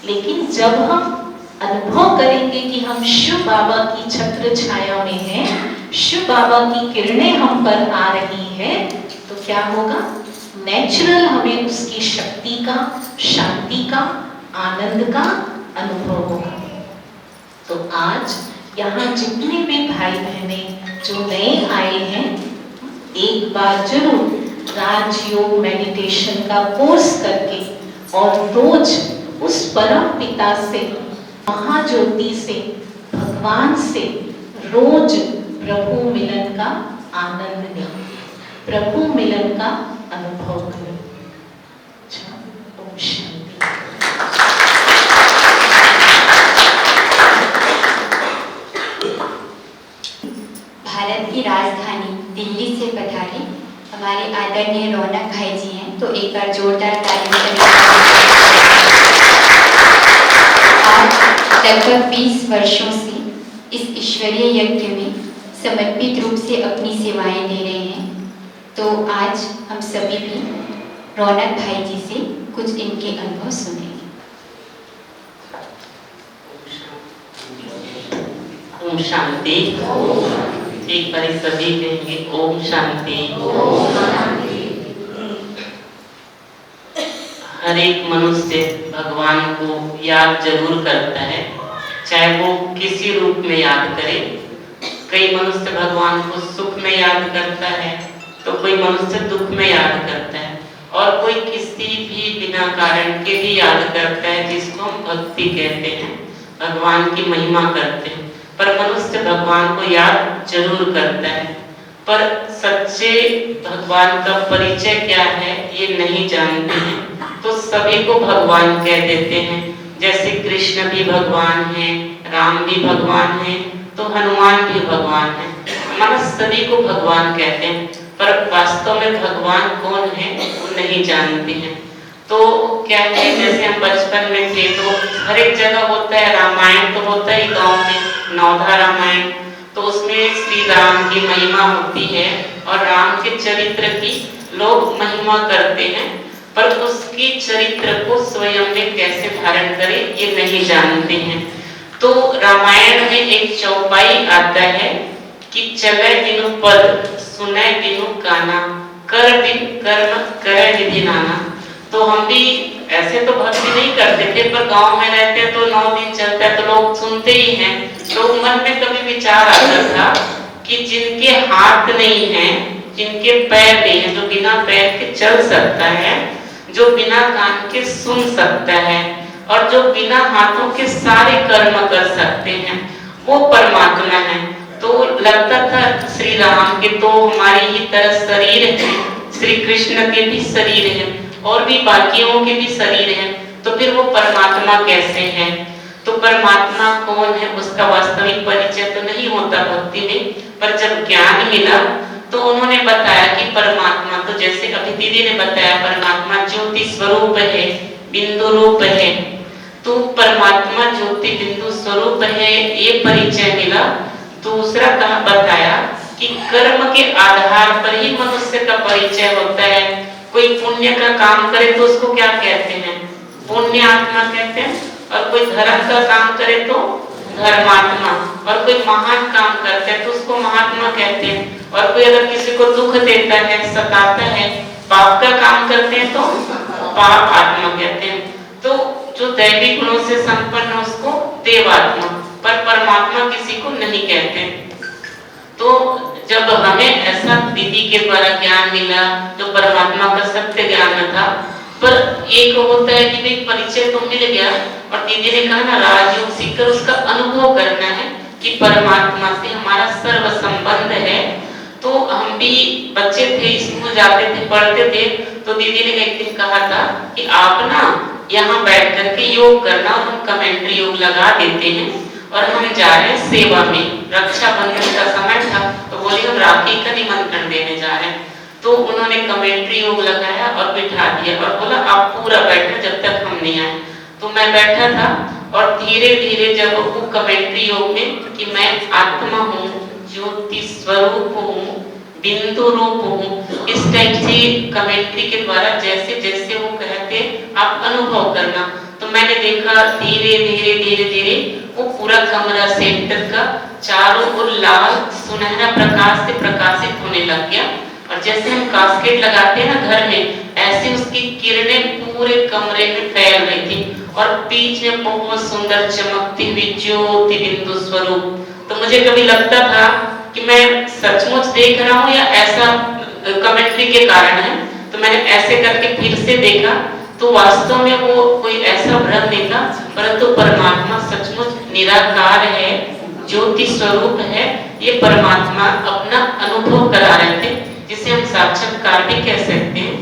लेकिन जब हम अनुभव करेंगे कि हम शिव बाबा की छत्र छाया में हैं, शिव बाबा की किरणें हम पर आ रही है, तो क्या होगा? नेचुरल हमें उसकी शक्ति का, शांति का, आनंद का अनुभव होगा। तो आज यहाँ जितने भी भाई बहने जो नए आए हैं, एक बार जरूर राजयोग मेडिटेशन का कोर्स करके और रोज उस परम पिता से, महाज्योति से, भगवान से रोज प्रभु मिलन का आनंद लें, प्रभु मिलन का अनुभव करें। ओम शांति। भारत की राजधानी दिल्ली से पधारे हमारे आदरणीय रौनक भाई जी हैं, तो एक बार जोरदार तालियों से। आज लगभग 20 वर्षों से इस ईश्वरीय यज्ञ में समर्पित रूप से अपनी सेवाएं दे रहे हैं। तो आज हम सभी भी रौनक भाई जी से कुछ इनके अनुभव सुनेंगे। ओम शांति। एक बार सभी कहेंगे ओम शांति। हर एक मनुष्य भगवान को याद जरूर करता है, चाहे वो किसी रूप में याद करे। कई मनुष्य भगवान को सुख में याद करता है, तो कोई मनुष्य दुख में याद करता है, और कोई किसी भी बिना कारण के भी याद करता है, जिसको हम भक्ति कहते हैं, भगवान की महिमा करते हैं। पर मनुष्य भगवान को याद जरूर करता है, पर सच्चे भगवान का परिचय क्या है ये नहीं जानते हैं, तो सभी को भगवान कह देते हैं। जैसे कृष्ण भी भगवान है, राम भी भगवान है, तो हनुमान भी भगवान है। मनुष्य सभी को भगवान कहते हैं, पर वास्तव में भगवान कौन है वो नहीं जानते हैं। तो क्या है, जैसे हम बचपन में थे तो हर एक जगह होता है, रामायण तो होता ही गांव में, नौधा रामायण, तो उसमें श्री राम की महिमा होती है और राम के चरित्र की लोग महिमा करते हैं, पर उसकी चरित्र को स्वयं में कैसे धारण करें ये नहीं जानते हैं। तो रामायण में एक चौपाई आता है कि चले बिनु पद, सुने बिनु काना, कर बिन कर्म करे विधि नाना। तो हम भी ऐसे तो भक्ति नहीं करते थे, पर गांव में रहते तो 9 दिन चलता है तो लोग सुनते ही हैं। तो मन में कभी विचार आता था कि जिनके हाथ नहीं है, जिनके पैर नहीं है, जो बिना पैर के चल सकता है, जो बिना कान के सुन सकता है, और जो बिना हाथों के सारे कर्म कर सकते हैं, वो परमात्मा है। तो लगता था श्री राम के तो हमारी ही तरह शरीर है, श्री कृष्ण के भी शरीर है, और भी बाकियों के भी शरीर हैं, तो फिर वो परमात्मा कैसे हैं? तो परमात्मा कौन है उसका वास्तविक परिचय तो नहीं होता भक्ति में, पर जब ज्ञान मिला तो उन्होंने बताया कि परमात्मा तो जैसे अभी दीदी ने बताया परमात्मा ज्योति स्वरूप है, बिंदु रूप है। तो परमात्मा ज्योति बिंदु स्वरूप है ये परिचय मिला। दूसरा कहा बताया कि कर्म के आधार पर ही मनुष्य का परिचय होता है। कोई पुण्य का काम करे तो उसको क्या कहते हैं? पुण्य आत्मा कहते हैं। और कोई धर्म का काम करे तो धर्मात्मा। और कोई महान काम करता है तो उसको महात्मा कहते हैं। और कोई अगर किसी को दुख देता है, सताता है, पाप का काम करते हैं तो पाप आत्मा कहते हैं। तो जो दैवी गुणों से संपन्न है उसको देवात्मा, पर परमात्मा किसी को नहीं कहते। तो जब हमें ऐसा दीदी के द्वारा ज्ञान मिला जो परमात्मा का सत्य ज्ञान था, पर एक होता है कि भाई परिचय तो मिल गया और दीदी ने कहा ना राजयोग सीखकर उसका अनुभव करना है कि परमात्मा से हमारा सर्व संबंध है। तो हम भी बच्चे थे, स्कूल जाते थे, पढ़ते थे, तो दीदी ने एक दिन कहा था कि आप ना यहाँ बैठ करके योग करना, और हम कमेंट्री योग लगा देते हैं और हम जा रहे हैं सेवा में। रक्षाबंधन का समय था तो बोले हम राखी का निमंत्रण देने जा रहे हैं। तो उन्होंने कमेंट्री योग लगाया और बिठा दिया और बोला आप पूरा बैठना जब तक हम नहीं आए। तो मैं बैठा था और धीरे धीरे जब वो कमेंट्री योग में कि मैं आत्मा हूँ, ज्योति स्वरूप हूँ, बिंदु रूप हूँ, इस टाइप से कमेंट्री के द्वारा जैसे जैसे वो कहते आप अनुभव करना। तो मैंने देखा धीरे धीरे धीरे धीरे वो पूरा कमरा सेंटर का चारों ओर लाल सुनहरा प्रकाश से प्रकाशित होने लग गया। और जैसे हम कास्केट लगाते हैं ना घर में, ऐसे उसकी किरणें पूरे कमरे में फैल रही थी और बीच में बहुत सुंदर चमकती हुई ज्योति बिंदु स्वरूप। तो मुझे कभी लगता था कि मैं सचमुच देख रहा हूँ या ऐसा कमेंट्री के कारण है। तो मैंने ऐसे करके फिर से देखा तो वास्तव में वो कोई ऐसा भ्रम नहीं था, परंतु परमात्मा सचमुच निराकार है, ज्योति स्वरूप है। ये परमात्मा अपना अनुभव करा रहे थे, जिसे हम साक्षात्कार भी कह सकते हैं।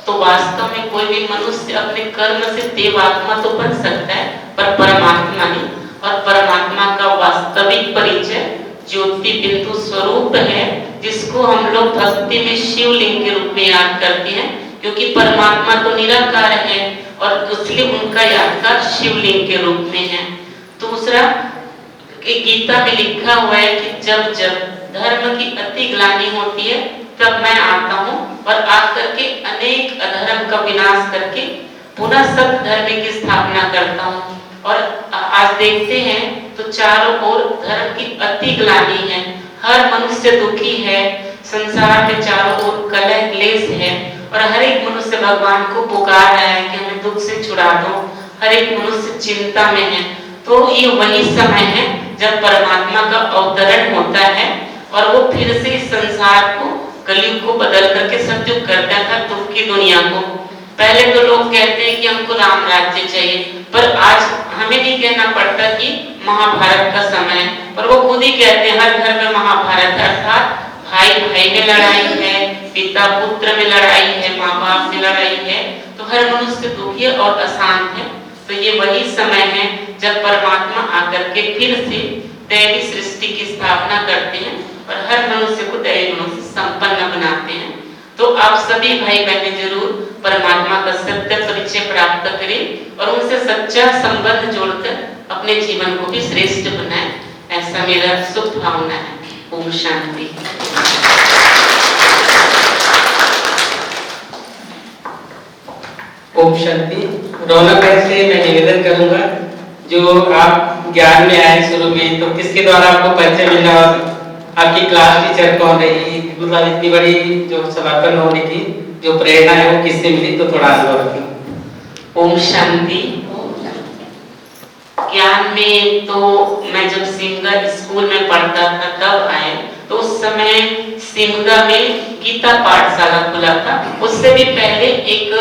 तो वास्तव में कोई भी मनुष्य अपने कर्म से देवात्मा तो बन सकता है, पर परमात्मा नहीं। और परमात्मा का वास्तविक परिचय ज्योति बिंदु स्वरूप है, जिसको हम लोग भक्ति में शिवलिंग के रूप में याद करते हैं, क्योंकि परमात्मा तो निराकार है और इसलिए उनका यादगार शिवलिंग के रूप में है। दूसरा गीता में लिखा हुआ है कि जब जब धर्म की अति ग्लानि होती है तब मैं आता हूँ और आकर के अनेक अधर्म का विनाश करके पुनः सत्य धर्म की स्थापना करता हूँ। और आज देखते हैं तो चारों ओर धर्म की अति ग्लानि है, हर मनुष्य दुखी है, संसार में चारों ओर कलह क्लेश है और हर एक मनुष्य भगवान को पुकार रहा है कि हमें दुख से छुड़ा दो। हर एक मनुष्य चिंता में है। तो ये वही समय है जब परमात्मा का अवतरण होता है और वो फिर से इस संसार को, कलयुग को बदल करके सतयुग करता था दुख की दुनिया को। पहले तो लोग कहते हैं कि हमको राम राज्य चाहिए, पर आज हमें नहीं कहना पड़ता कि महाभारत का समय है, पर वो खुद ही कहते हैं हर घर में महाभारत है। अर्थात भाई भाई में लड़ाई है, पिता पुत्र में लड़ाई है, माँ बाप में लड़ाई है, तो हर मनुष्य दुखी और अशांत है। तो ये वही समय है जब परमात्मा आकर के फिर से दैवी सृष्टि की स्थापना करते हैं और हर मनुष्य को दैवी गुणों से संपन्न बनाते हैं। तो आप सभी भाई बहनें जरूर परमात्मा का सत्य परिचय प्राप्त करें और उनसे सच्चा संबंध जोड़कर अपने जीवन को भी श्रेष्ठ बनाएं, ऐसा मेरा शुभ भावना है। ओम शांति। ओम शांति। रौनक से मैं निवेदन करूंगा, जो आप ज्ञान में आए शुरू में, तो किसके द्वारा आपको परिचय मिला और आपकी क्लास टीचर कौन रही, मतलब इतनी बड़ी जो समापन होने की जो प्रेरणा है वो किससे मिली, तो थोड़ा अनुभव रखें। ओम शांति। ज्ञान में तो मैं जब सिमगा स्कूल में पढ़ता था तब आए, तो उस समय सिमगा में गीता पाठशाला खुला था। उससे भी पहले एक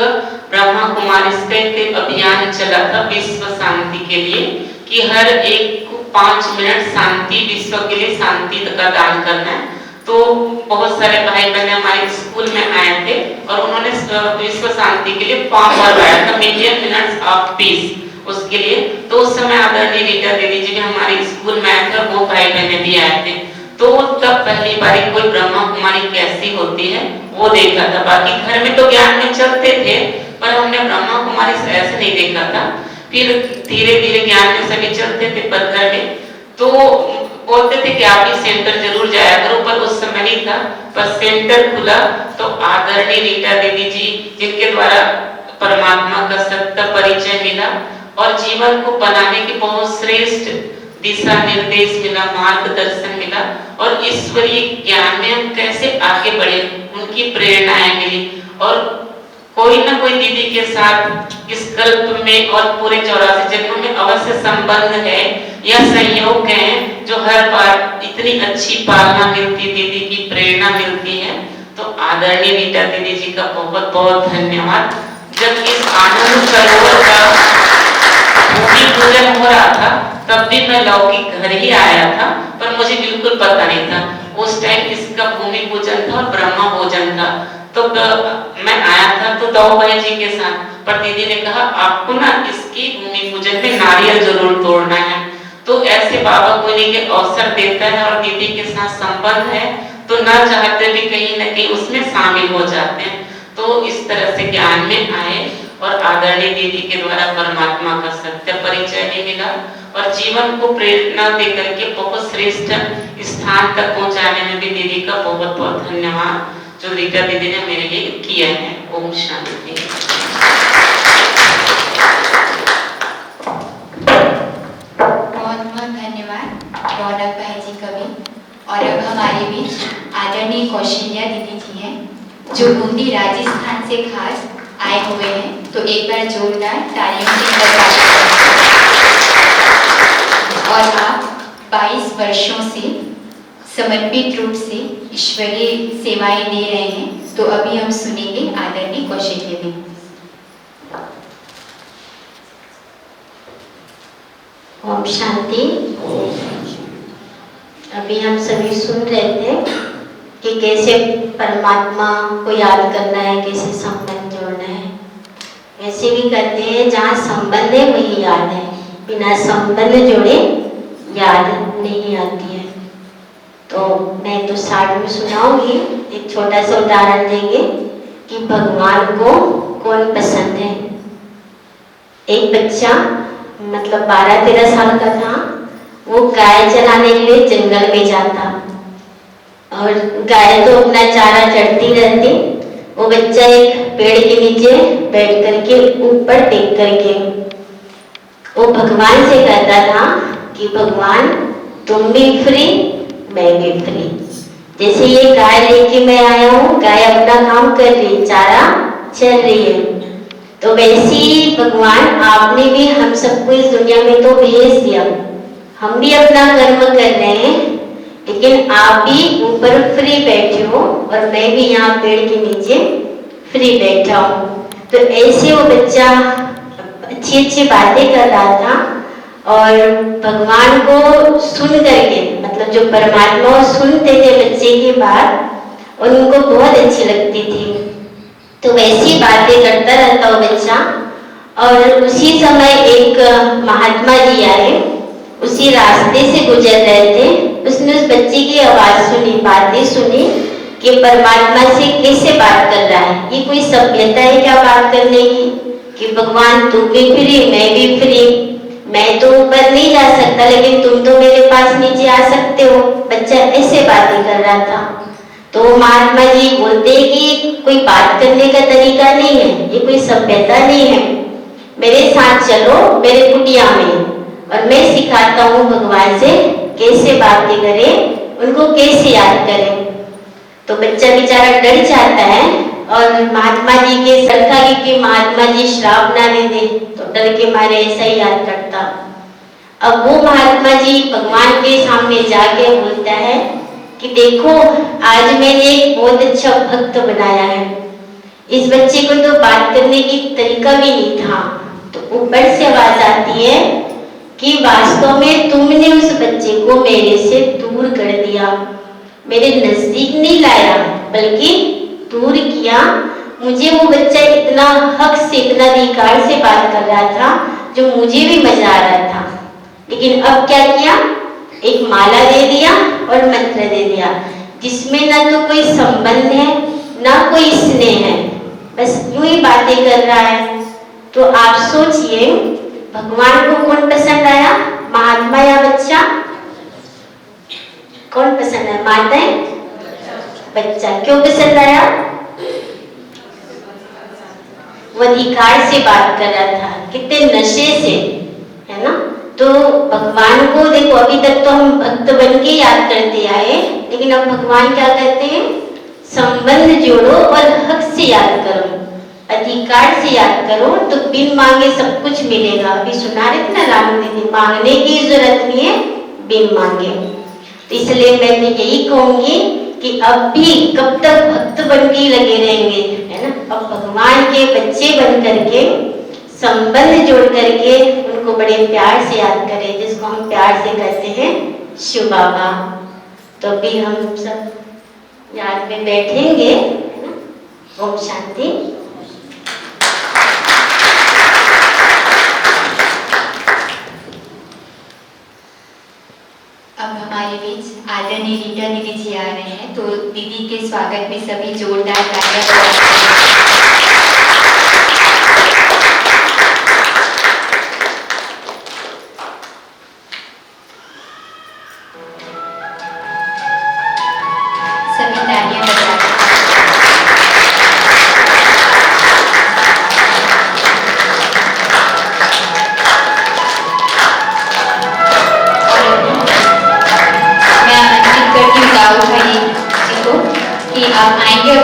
ब्रह्मा कुमारी के अभियान चला था विश्व शांति के लिए, कि हर एक को 5 मिनट शांति, विश्व के लिए शांति का दान करना है। तो बहुत सारे भाई बहन हमारे स्कूल में आए थे और उन्होंने विश्व शांति के लिए फॉर्म भरवाया था, मिलियन मिनट्स ऑफ पीस। उसके लिए। तो उस समय आदरणीय रीटा दीदी जी भी हमारे स्कूल में आए थे और वो भाई बहने भी आए थे। तो तब पहली बार कोई ब्रह्मा कुमारी कैसी होती है वो देखा था। बाकी घर में तो ज्ञान में चलते थे पर हमने ब्रह्मा कुमारी से ऐसे नहीं देखा था। फिर धीरे धीरे ज्ञान में सभी चलते थे पर घर में तो बोलते थे कि आप ही सेंटर जरूर जाया करो, पर उस समय नहीं था। पर सेंटर खुला तो आदरणीय रीटा दीदी जी जिनके द्वारा परमात्मा का सत्य परिचय मिला और जीवन को बनाने की बहुत श्रेष्ठ दिशा निर्देश मिला, मार्गदर्शन मिला और ईश्वरीय ज्ञान में हम कैसे आगे बढ़े उनकी प्रेरणाएं मिली। और कोई ना कोई दीदी के साथ इस कल्प में और पूरे 84 जन्मों में अवश्य संबंध है या संयोग है जो हर बार इतनी अच्छी पालना मिलती, दीदी की प्रेरणा मिलती है। तो आदरणीय रीटा दीदी जी का बहुत बहुत धन्यवाद। जब इस आनंद सरोवर का भूमि पूजन हो रहा था तब भी मैं लौकिक घर ही आया था पर मुझे बिल्कुल पता नहीं था। उस टाइम इसका भूमि पूजन था और ब्रह्मा भोजन था। तो मैं आया था तो दाऊ भाई जी के साथ, पर दीदी ने कहा आपको ना इसकी भूमि पूजन में नारियल जरूर तोड़ना है। तो ऐसे बाबा कोई के अवसर देता है और दीदी के साथ संबंध है तो ना चाहते भी कहीं ना कहीं उसमें शामिल हो जाते हैं। तो इस तरह से ज्ञान में आए और आदरणीय दीदी के द्वारा परमात्मा का सत्य परिचय भी मिला और जीवन को प्रेरणा दे करके बहुत श्रेष्ठ स्थान तक पहुंचाने में भी दीदी का बहुत बहुत धन्यवाद जो रीटा दीदी ने मेरे लिए किया है। ओम शांति। बहुत बहुत धन्यवाद रौनक भाई जी का भी। और अब हमारे बीच आदरणीय कौशल्या दीदी जी हैं जो बूंदी राजस्थान से खास आए हुए हैं। तो एक बार जोरदार तालियों से बधाई। और आप 22 वर्षों से समर्पित रूप से ईश्वरीय सेवाएं दे रहे हैं। तो अभी हम सुनेंगे आदरणीय कौशल्या दीदी। ओम शांति। अभी हम सभी सुन रहे थे कि कैसे परमात्मा को याद करना है, कैसे संबंध जोड़ना है। ऐसे भी करते हैं जहाँ संबंध है वही याद है, बिना संबंध जोड़े याद नहीं आती है। तो मैं तो साथ में सुनाऊंगी, एक छोटा सा उदाहरण देंगे कि भगवान को कौन पसंद है। एक बच्चा मतलब 12-13 साल का था, वो गाय चराने के लिए जंगल में जाता और गाय तो अपना चारा चढ़ती रहती। वो बच्चा एक पेड़ के नीचे बैठ करके ऊपर टेक करके वो भगवान से कहता था कि भगवान तुम भी फ्री मैं भी फ्री। जैसे ये गाय लेके मैं आया हूँ, गाय अपना काम कर रही, चारा चल रही है, तो वैसे ही भगवान आपने भी हम सबको इस दुनिया में तो भेज दिया, हम भी अपना कर्म कर रहे हैं, लेकिन आप भी ऊपर फ्री बैठे हो और मैं भी यहाँ पेड़ के नीचे फ्री बैठा हूँ। तो ऐसे वो बच्चा अच्छी अच्छी बातें कर रहा था और भगवान को सुन करके, मतलब जो परमात्मा सुनते थे बच्चे की बात और उनको बहुत अच्छी लगती थी, तो वैसी बातें करता रहता वो बच्चा। और उसी समय एक महात्मा जी आए, उसी रास्ते से गुजर रहे थे। उसने उस बच्चे की आवाज सुनी, बातें सुनी कि परमात्मा से कैसे बात कर रहा है, ये कोई सभ्यता है क्या बात करने की, कि भगवान तुम भी फ्री मैं भी फ्री, मैं तो ऊपर नहीं जा सकता लेकिन तुम तो मेरे पास नीचे आ सकते हो। बच्चा ऐसे बातें कर रहा था। तो महात्मा जी बोलते कि कोई बात करने का तरीका नहीं है, ये कोई सभ्यता नहीं है, मेरे साथ चलो मेरे कुटिया में और मैं सिखाता हूँ भगवान से कैसे बातें करें, उनको कैसे याद करें। तो बच्चा बेचारा डर जाता है और महात्मा जी के सरखा कि महात्मा जी श्राप ना दे दे, तो डर के मारे ऐसा ही याद करता। अब वो महात्मा जी भगवान के सामने जाके बोलता है कि देखो आज मैंने एक बहुत अच्छा भक्त बनाया है, इस बच्चे को तो बात करने की तरीका भी नहीं था। तो ऊपर से आवाज आती है कि वास्तव में तुमने उस बच्चे को मेरे से दूर कर दिया, मेरे नजदीक नहीं लाया बल्कि दूर किया। मुझे वो बच्चा इतना हक से इतना अधिकार से बात कर रहा था, जो मुझे भी मजा आ रहा था, लेकिन अब क्या किया, एक माला दे दिया और मंत्र दे दिया जिसमें ना तो कोई संबंध है ना कोई स्नेह है, बस यूं ही बातें कर रहा है। तो आप सोचिए भगवान को कौन पसंद आया, महात्मा या बच्चा? कौन पसंद है, माता बच्चा? क्यों पसंद आया? वो अधिकार से बात कर रहा था, कितने नशे से, है ना। तो भगवान को देखो, अभी तक तो हम भक्त बन के याद करते आए, लेकिन अब भगवान क्या कहते हैं, संबंध जोड़ो और हक से याद करो, अधिकार से याद करो, तो बिन मांगे सब कुछ मिलेगा। अभी सुना रहे थे ना रानू दीदी, मांगने की जरूरत नहीं है, बिन मांगे। तो इसलिए मैं यही कहूंगी कि अब भी कब तक भक्त बन के लगे रहेंगे, है ना। अब भगवान के बच्चे बन करके संबंध जोड़ करके उनको बड़े प्यार से याद करें, जिसको हम प्यार से कहते हैं शिव बाबा। तो अभी हम सब याद में बैठेंगे, है ना। ओम शांति। अब हमारे बीच आदरणीय रीटा दीदी जी आ रहे हैं, तो दीदी के स्वागत में सभी जोरदार तालियां।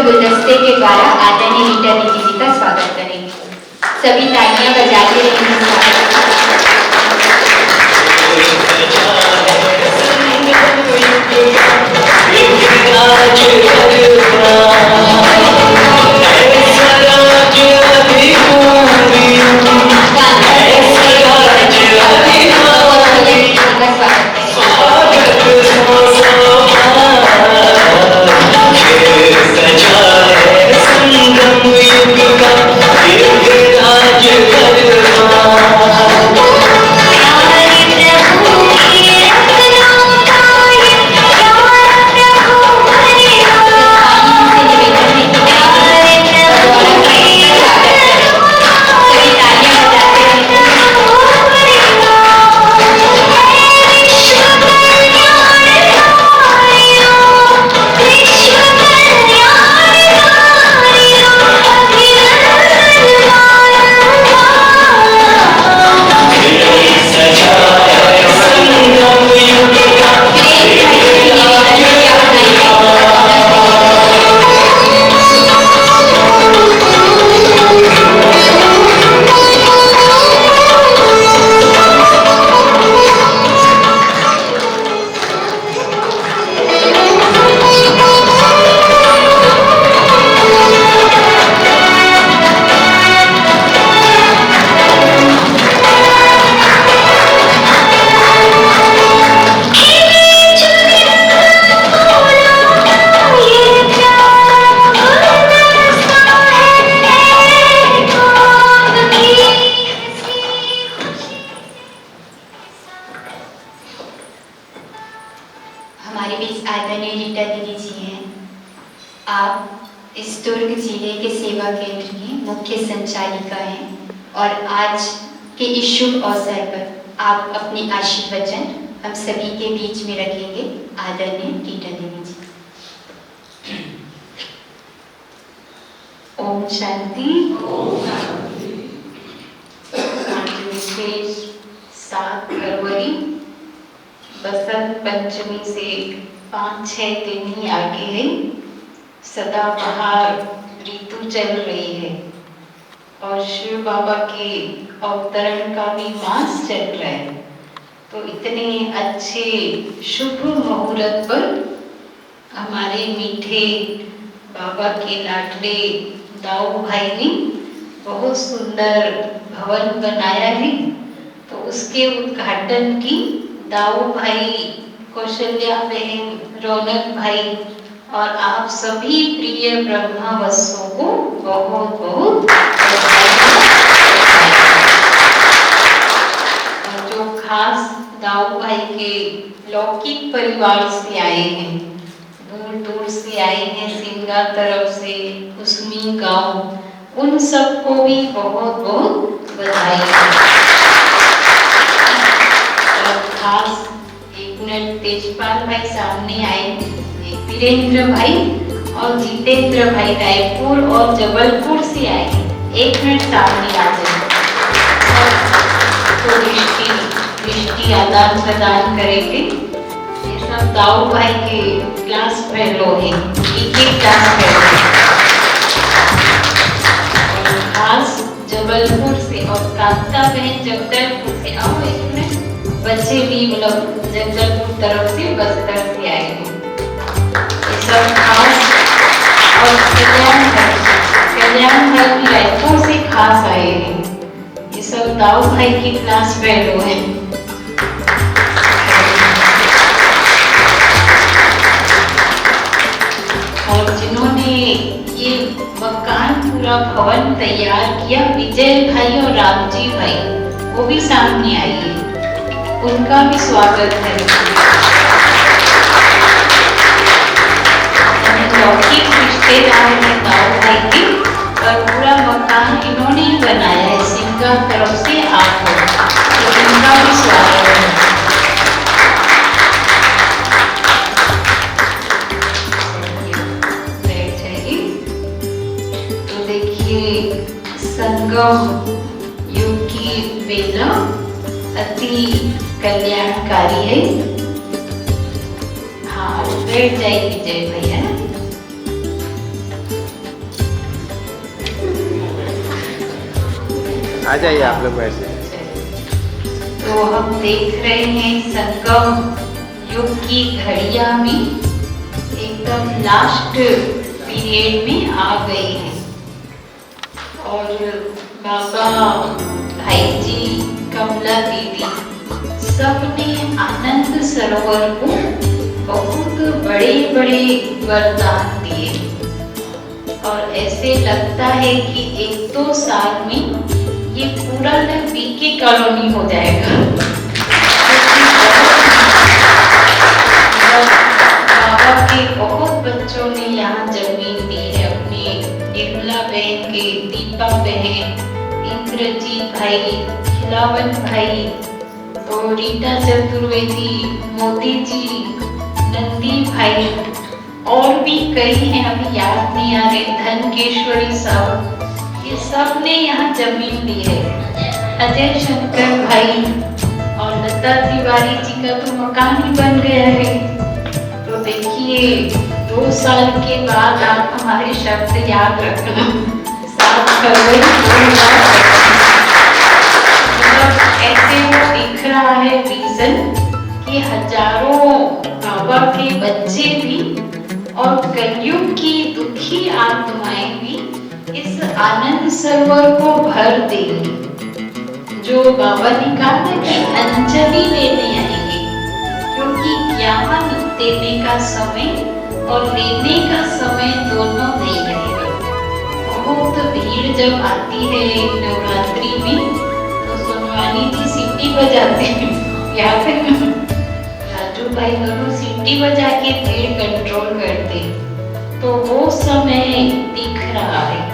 गुलदस्ते के द्वारा आदरणीय रीटा दीदी जी का स्वागत करेंगे। सभी तालियां बजाते रहेंगे। हमारे बीच आदरणीय रीटा दीदी जी हैं। आप इस दुर्ग जिले के सेवा केंद्र की मुख्य संचालिका हैं और आज के इस शुभ अवसर पर आप अपने आशीर्वचन हम सभी के बीच में रखेंगे। आदरणीय रीटा दीदी जी। ओम शांति। विशेष 7 फरवरी बसंत पंचमी से 5-6 दिन ही आगे है। सदाबहार ऋतु चल रही है और शिव बाबा के अवतरण का भी मास चल रहा है। तो इतने अच्छे शुभ मुहूर्त पर हमारे मीठे बाबा के लाडले दाऊ भाई ने बहुत सुंदर भवन बनाया है। तो उसके उद्घाटन की दाऊ भाई, कौशल्या बहन, रौनक भाई और आप सभी प्रिय ब्रह्मावसों को बहुत बहुत खास दाऊ भाई के लौकिक परिवार से आए हैं, दूर दूर से आए हैं, सिंगा तरफ से, कुसमी गांव, उन सबको भी बहुत बहुत बधाई। और खास एक मिनट तेजपाल भाई सामने आए, वीरेंद्र भाई और जितेंद्र भाई रायपुर और जबलपुर से आए, एक मिनट सामने आ जाए। तो दृष्टि आदान प्रदान करेंगे। ये सब दाऊ भाई के क्लास फेलो है, एक क्लास फेलो। खास जबलपुर से और कांता बहन जगदलपुर से, आओ एक मिनट, बच्चे भी मतलब जगदलपुर तरफ से, बस्तर से आए हैं। ये सब खास, और कल्याण भाई रायपुर से खास आए हैं। ये सब दाऊ भाई की क्लास फेलो है। और जिन्होंने ये मकान पूरा भवन तैयार किया, विजय भाई और रामजी भाई, वो भी सामने आइए, उनका भी स्वागत है। लौकिक रिश्तेदार है दाऊ भाई की, और पूरा मकान इन्होंने ही बनाया है, सिंगा तरफ से आप हो, तो उनका भी स्वागत है। संगम युग की बेला अति कल्याणकारी है। हाँ, बैठ जाइए विजय भैया। आ जाइए आप लोग वैसे। तो हम देख रहे हैं संगम युग की घड़ियां भी एकदम लास्ट पीरियड में आ गई है, और बाबा, भाई जी, कमला दीदी, सबने आनंद सरोवर को बहुत बड़े बड़े वरदान दिए, और ऐसे लगता है कि 1-2 साल में ये पूरा न बीके कॉलोनी हो जाएगा। बाबा के बहुत बच्चों ने यहाँ जमीन दी है, अपनी निर्मला बहन के, दीपा बहन, इंद्रजीत भाई, खिलावन भाई, तो रीटा चतुर्वेदी, मोदी जी, नंदी भाई, और भी कई हैं, अभी याद नहीं आ रहे, धनकेश्वरी साहब, ये सब ने यहाँ जमीन ली है। अजय शंकर भाई और लता तिवारी जी का तो मकान ही बन गया है। तो देखिए 2 साल के बाद आप हमारे शब्द याद रखना, 7 फरवरी 2025। मतलब ऐसे वो दिख रहा है विजन कि हजारों बाबा के बच्चे भी और कलयुग की दुखी आत्माएं भी इस आनंद सरोवर को भर देंगी। जो बाबा ने कहा था कि अंजलि लेने आएंगे, क्योंकि ज्ञान देने का समय और लेने का समय दोनों नहीं रहेगा। बहुत भीड़ जब आती है नवरात्रि में, तो सोनवानी जी सीटी बजाते हैं, याद है ना? राजू भाई दोनों सीटी बजा के भीड़ कंट्रोल करते, तो वो समय दिख रहा है।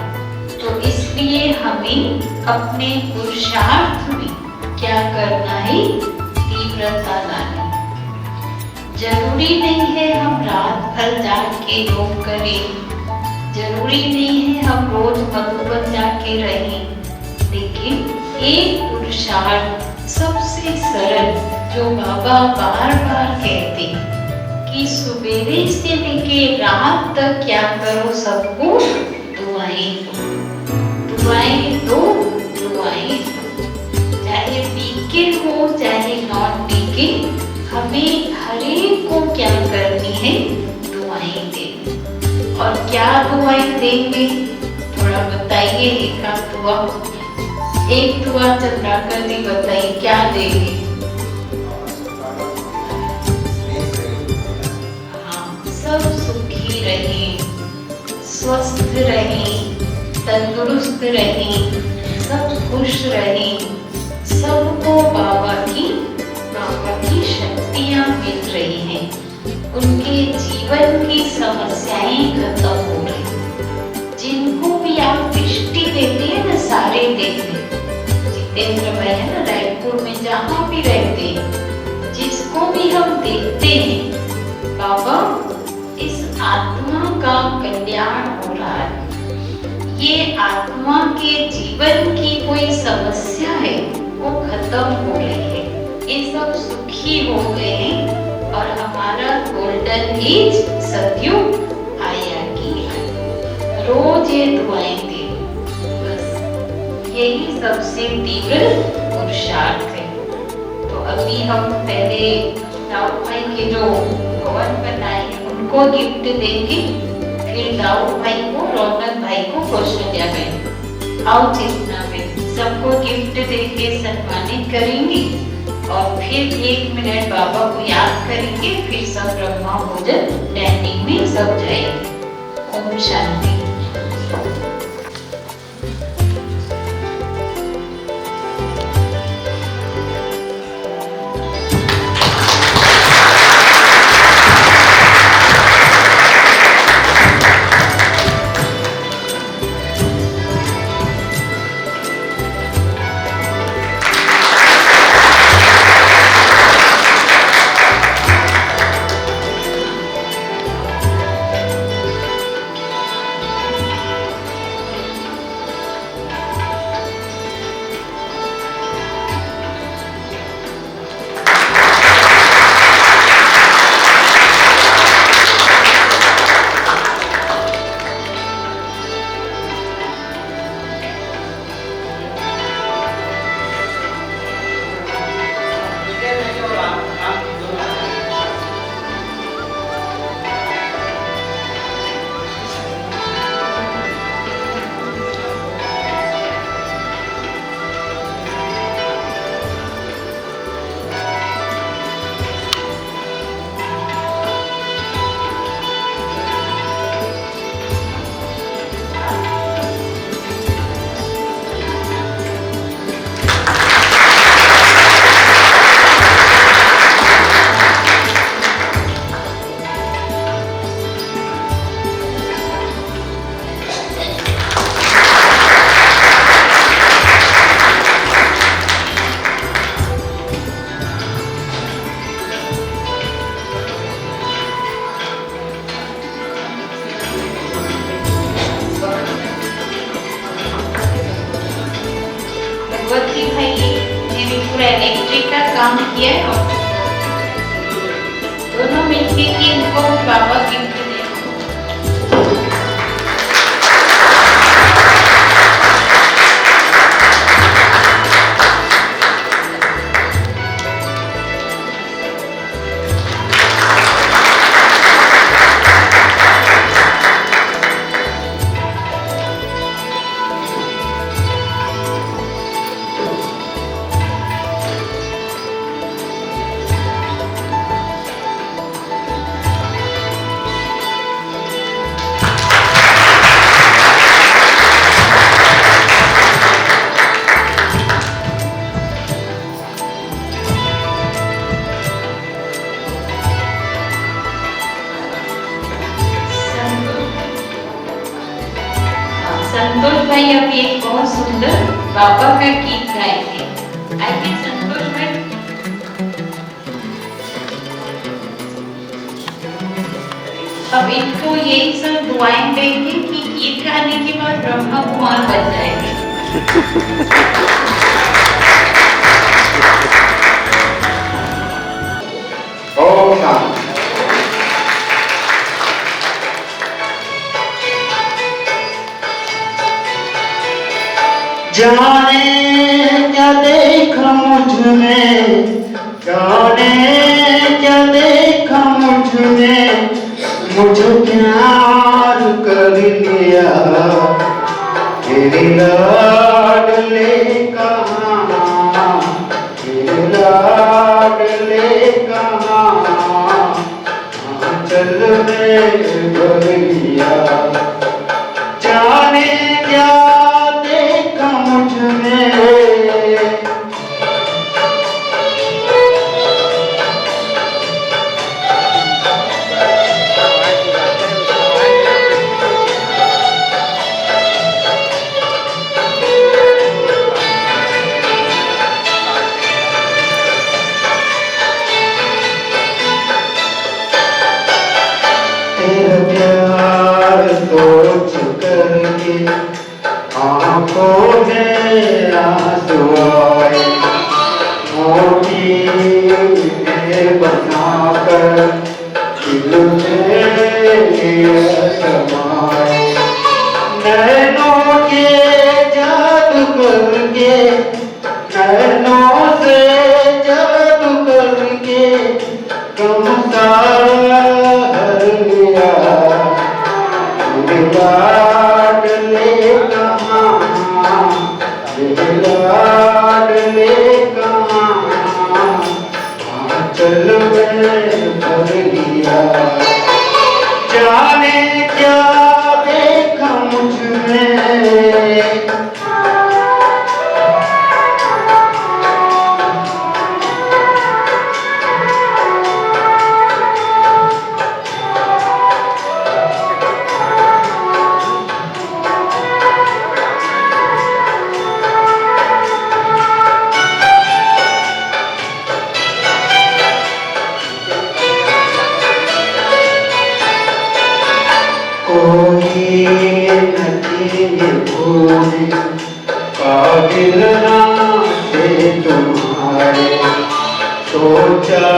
तो इसलिए हमें अपने पुरुषार्थ में क्या करना है, तीव्रता लानी। जरूरी नहीं है हम रात भर जाग के योग करें, जरूरी नहीं है हम रोज मधुबन जाके रहें, लेकिन एक पुरुषार्थ सबसे सरल जो बाबा बार बार कहते कि सवेरे से लेके रात तक क्या करो, सबको दुआएं दो, दुआएं दो, दुआएं दो। चाहे पीके हो चाहे नॉन पीके, हमें हर एक को क्या करनी है, दुआएं देनी। और क्या दुआएं देंगे, थोड़ा बताइए। एक दुआ चंद्राकर जी बताइए क्या देंगे। हाँ, सब सुखी रहें, स्वस्थ रहें, तंदुरुस्त रहें, सब खुश रहें, सबको बाबा की उनके जीवन की समस्याएं खत्म हो रही। जिनको भी आप दृष्टि देते हैं ना, सारे देखते, जितेंद्र भाई है ना रायपुर में जहाँ भी रहते हैं, जिसको भी हम देखते हैं, बाबा इस आत्मा का कल्याण हो रहा है। ये आत्मा के जीवन की कोई समस्या है वो खत्म हो रही है, ये सब सुखी हो गए हैं और हमारा गोल्डन एज सतयुग आया कि रोज ये दुआएं दे, बस यही सबसे तीव्र पुरुषार्थ है। तो अभी हम पहले दाऊद भाई के जो भवन बनाए हैं उनको गिफ्ट देंगे, फिर दाऊद भाई को, रौनक भाई को, कौशल्या बहन, आओ चेतना में सबको गिफ्ट देके सम्मानित करेंगे और फिर 1 मिनट बाबा को याद करेंगे, फिर सब ब्रह्मा भोजन लैंडिंग में सब जाएंगे। ओम शांति। इलेक्ट्रिक का काम किया है और दोनों मिलके कि इनको बाबा गिफ्ट दे। संतोष भाई अभी एक बहुत सुंदर बाबा का गीत गाए थे। आइए संतोष भाई। अब इनको यही सब दुआएं देंगे कि गीत गाने के बाद ब्रह्मा कुमार बन जाएंगे। ओम शांति। जाने क्या देखा मुझ में, जाने क्या देखा मुझ में, मुझे प्यार कर लिया। तेरे लाडले कहाँ, तेरे लाडले कहाँ, चल में भर लिया। जाने क्या आंचल में भर लिया। जाने क्या देखा मुझ में, कोई नदी भूल काबिल ना थे तुम्हारे, सोचा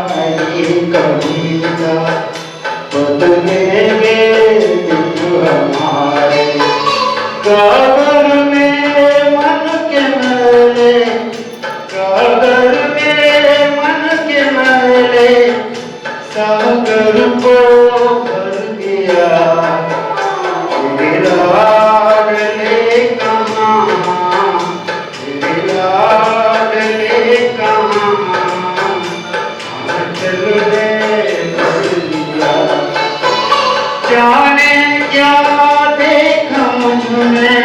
नहीं कभी था बदलेंगे दिन हमारे। कागर में मन के मैले, कागर में मन के मैले, सागर को भर गया। तेरे लाडले कहाँ, तेरे लाडले कहाँ, आंचल में भर लिया। जाने क्या देखा मुझ में,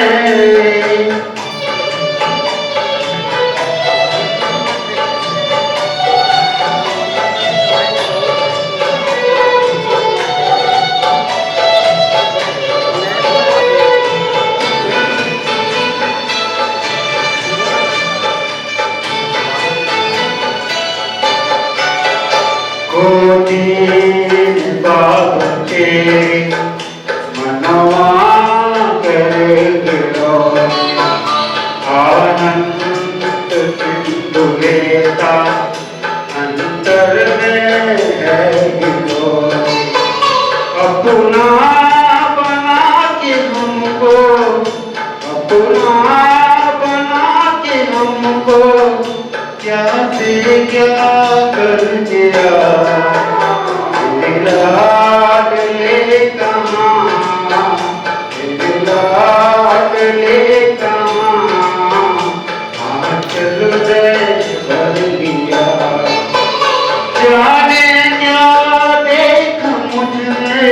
बाब तेरे मनवा करे गिरो, आनंद सिंधु लेता अंतर में है गिरो। अपना बना के हमको, अपना बना के हमको, क्या से क्या कर दिया। तेरे लाडले कहाँ, तेरे लाडले कहाँ, आंचल में भर लिया। जाने क्या देखा मुझ में,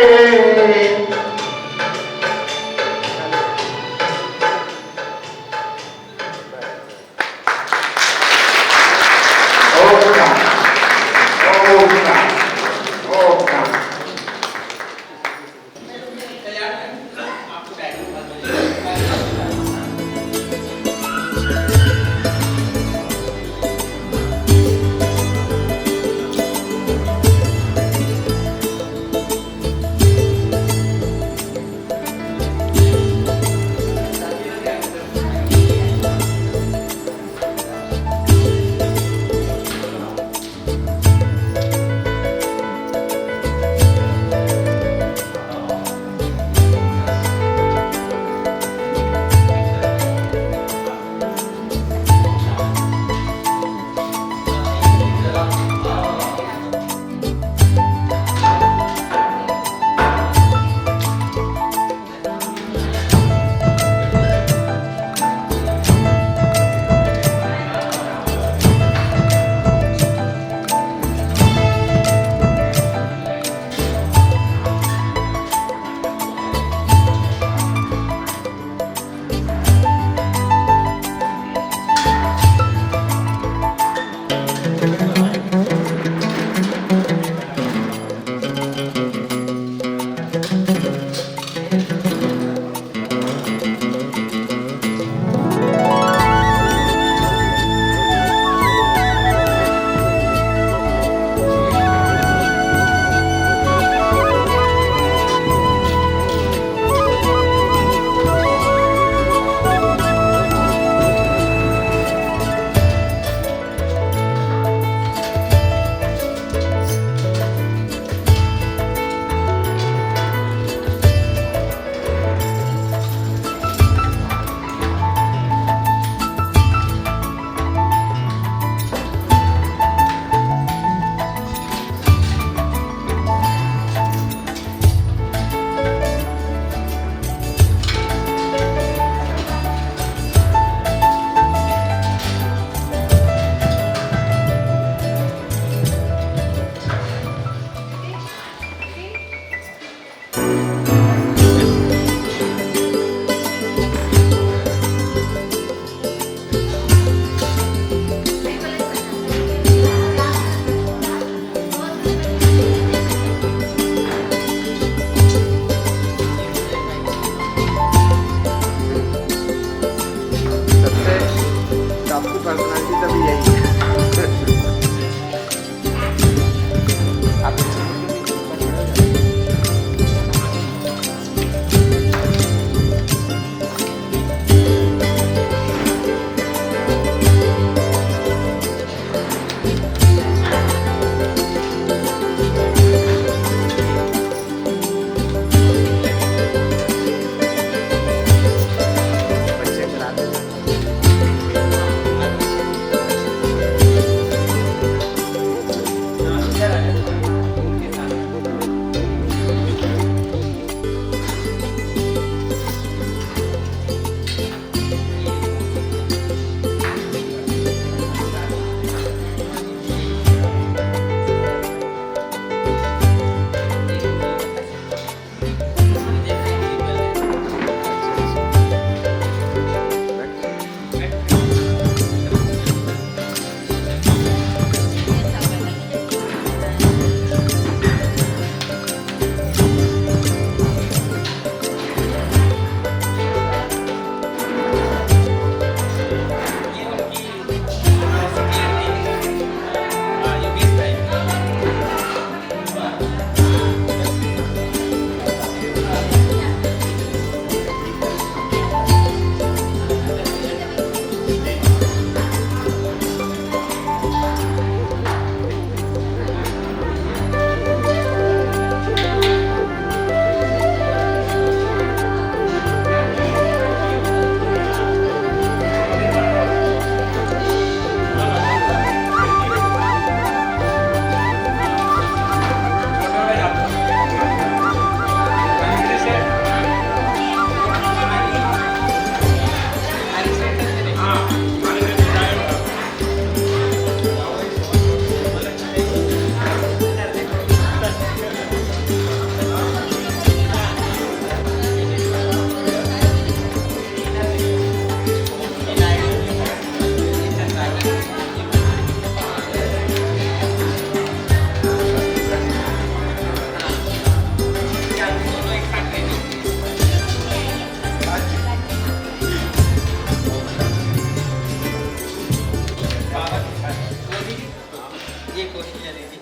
ये कोशिश चलेगी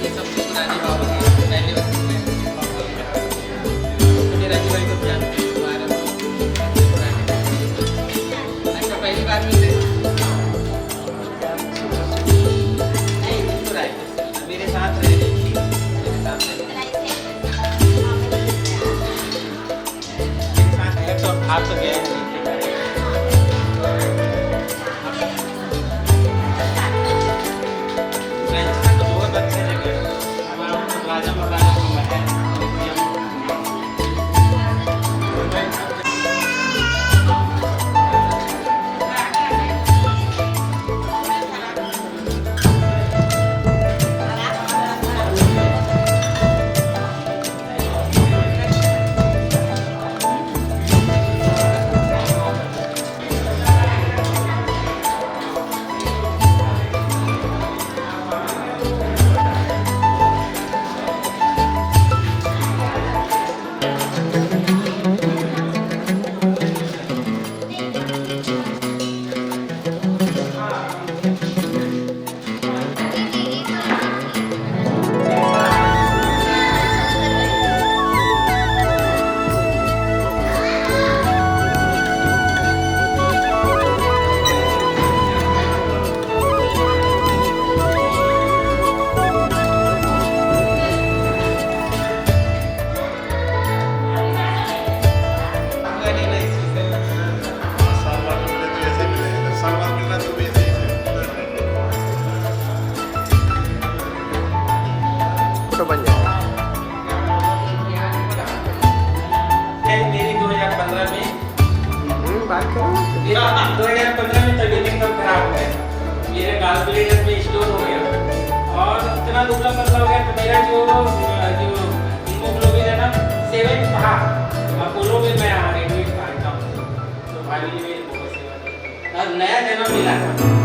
ये सबसे पुरानी बाबा की पहले मेरा जीवन को जानते हैं हमारा सबसे पुराने अच्छा पहली बार मिले नहीं तो राइट मेरे साथ रह रही थी मेरे साथ तो आप तो गए नहीं राजस्थान तो बहुत अच्छे जगह हमारा राजा महाराजा का महल फोटो बन जाएगा। मेरी 2015 में बात करो 2015 में तबीयत एकदम खराब हो गया मेरे गाल ब्लेडर में स्टोन हो गया और इतना दुबला पतला हो गया तो मेरा जो हीमोग्लोबिन है ना 7 था अपोलो में मैं एडमिट था तो भाई ने मेरी बहुत सेवा की और नया जन्म मिला था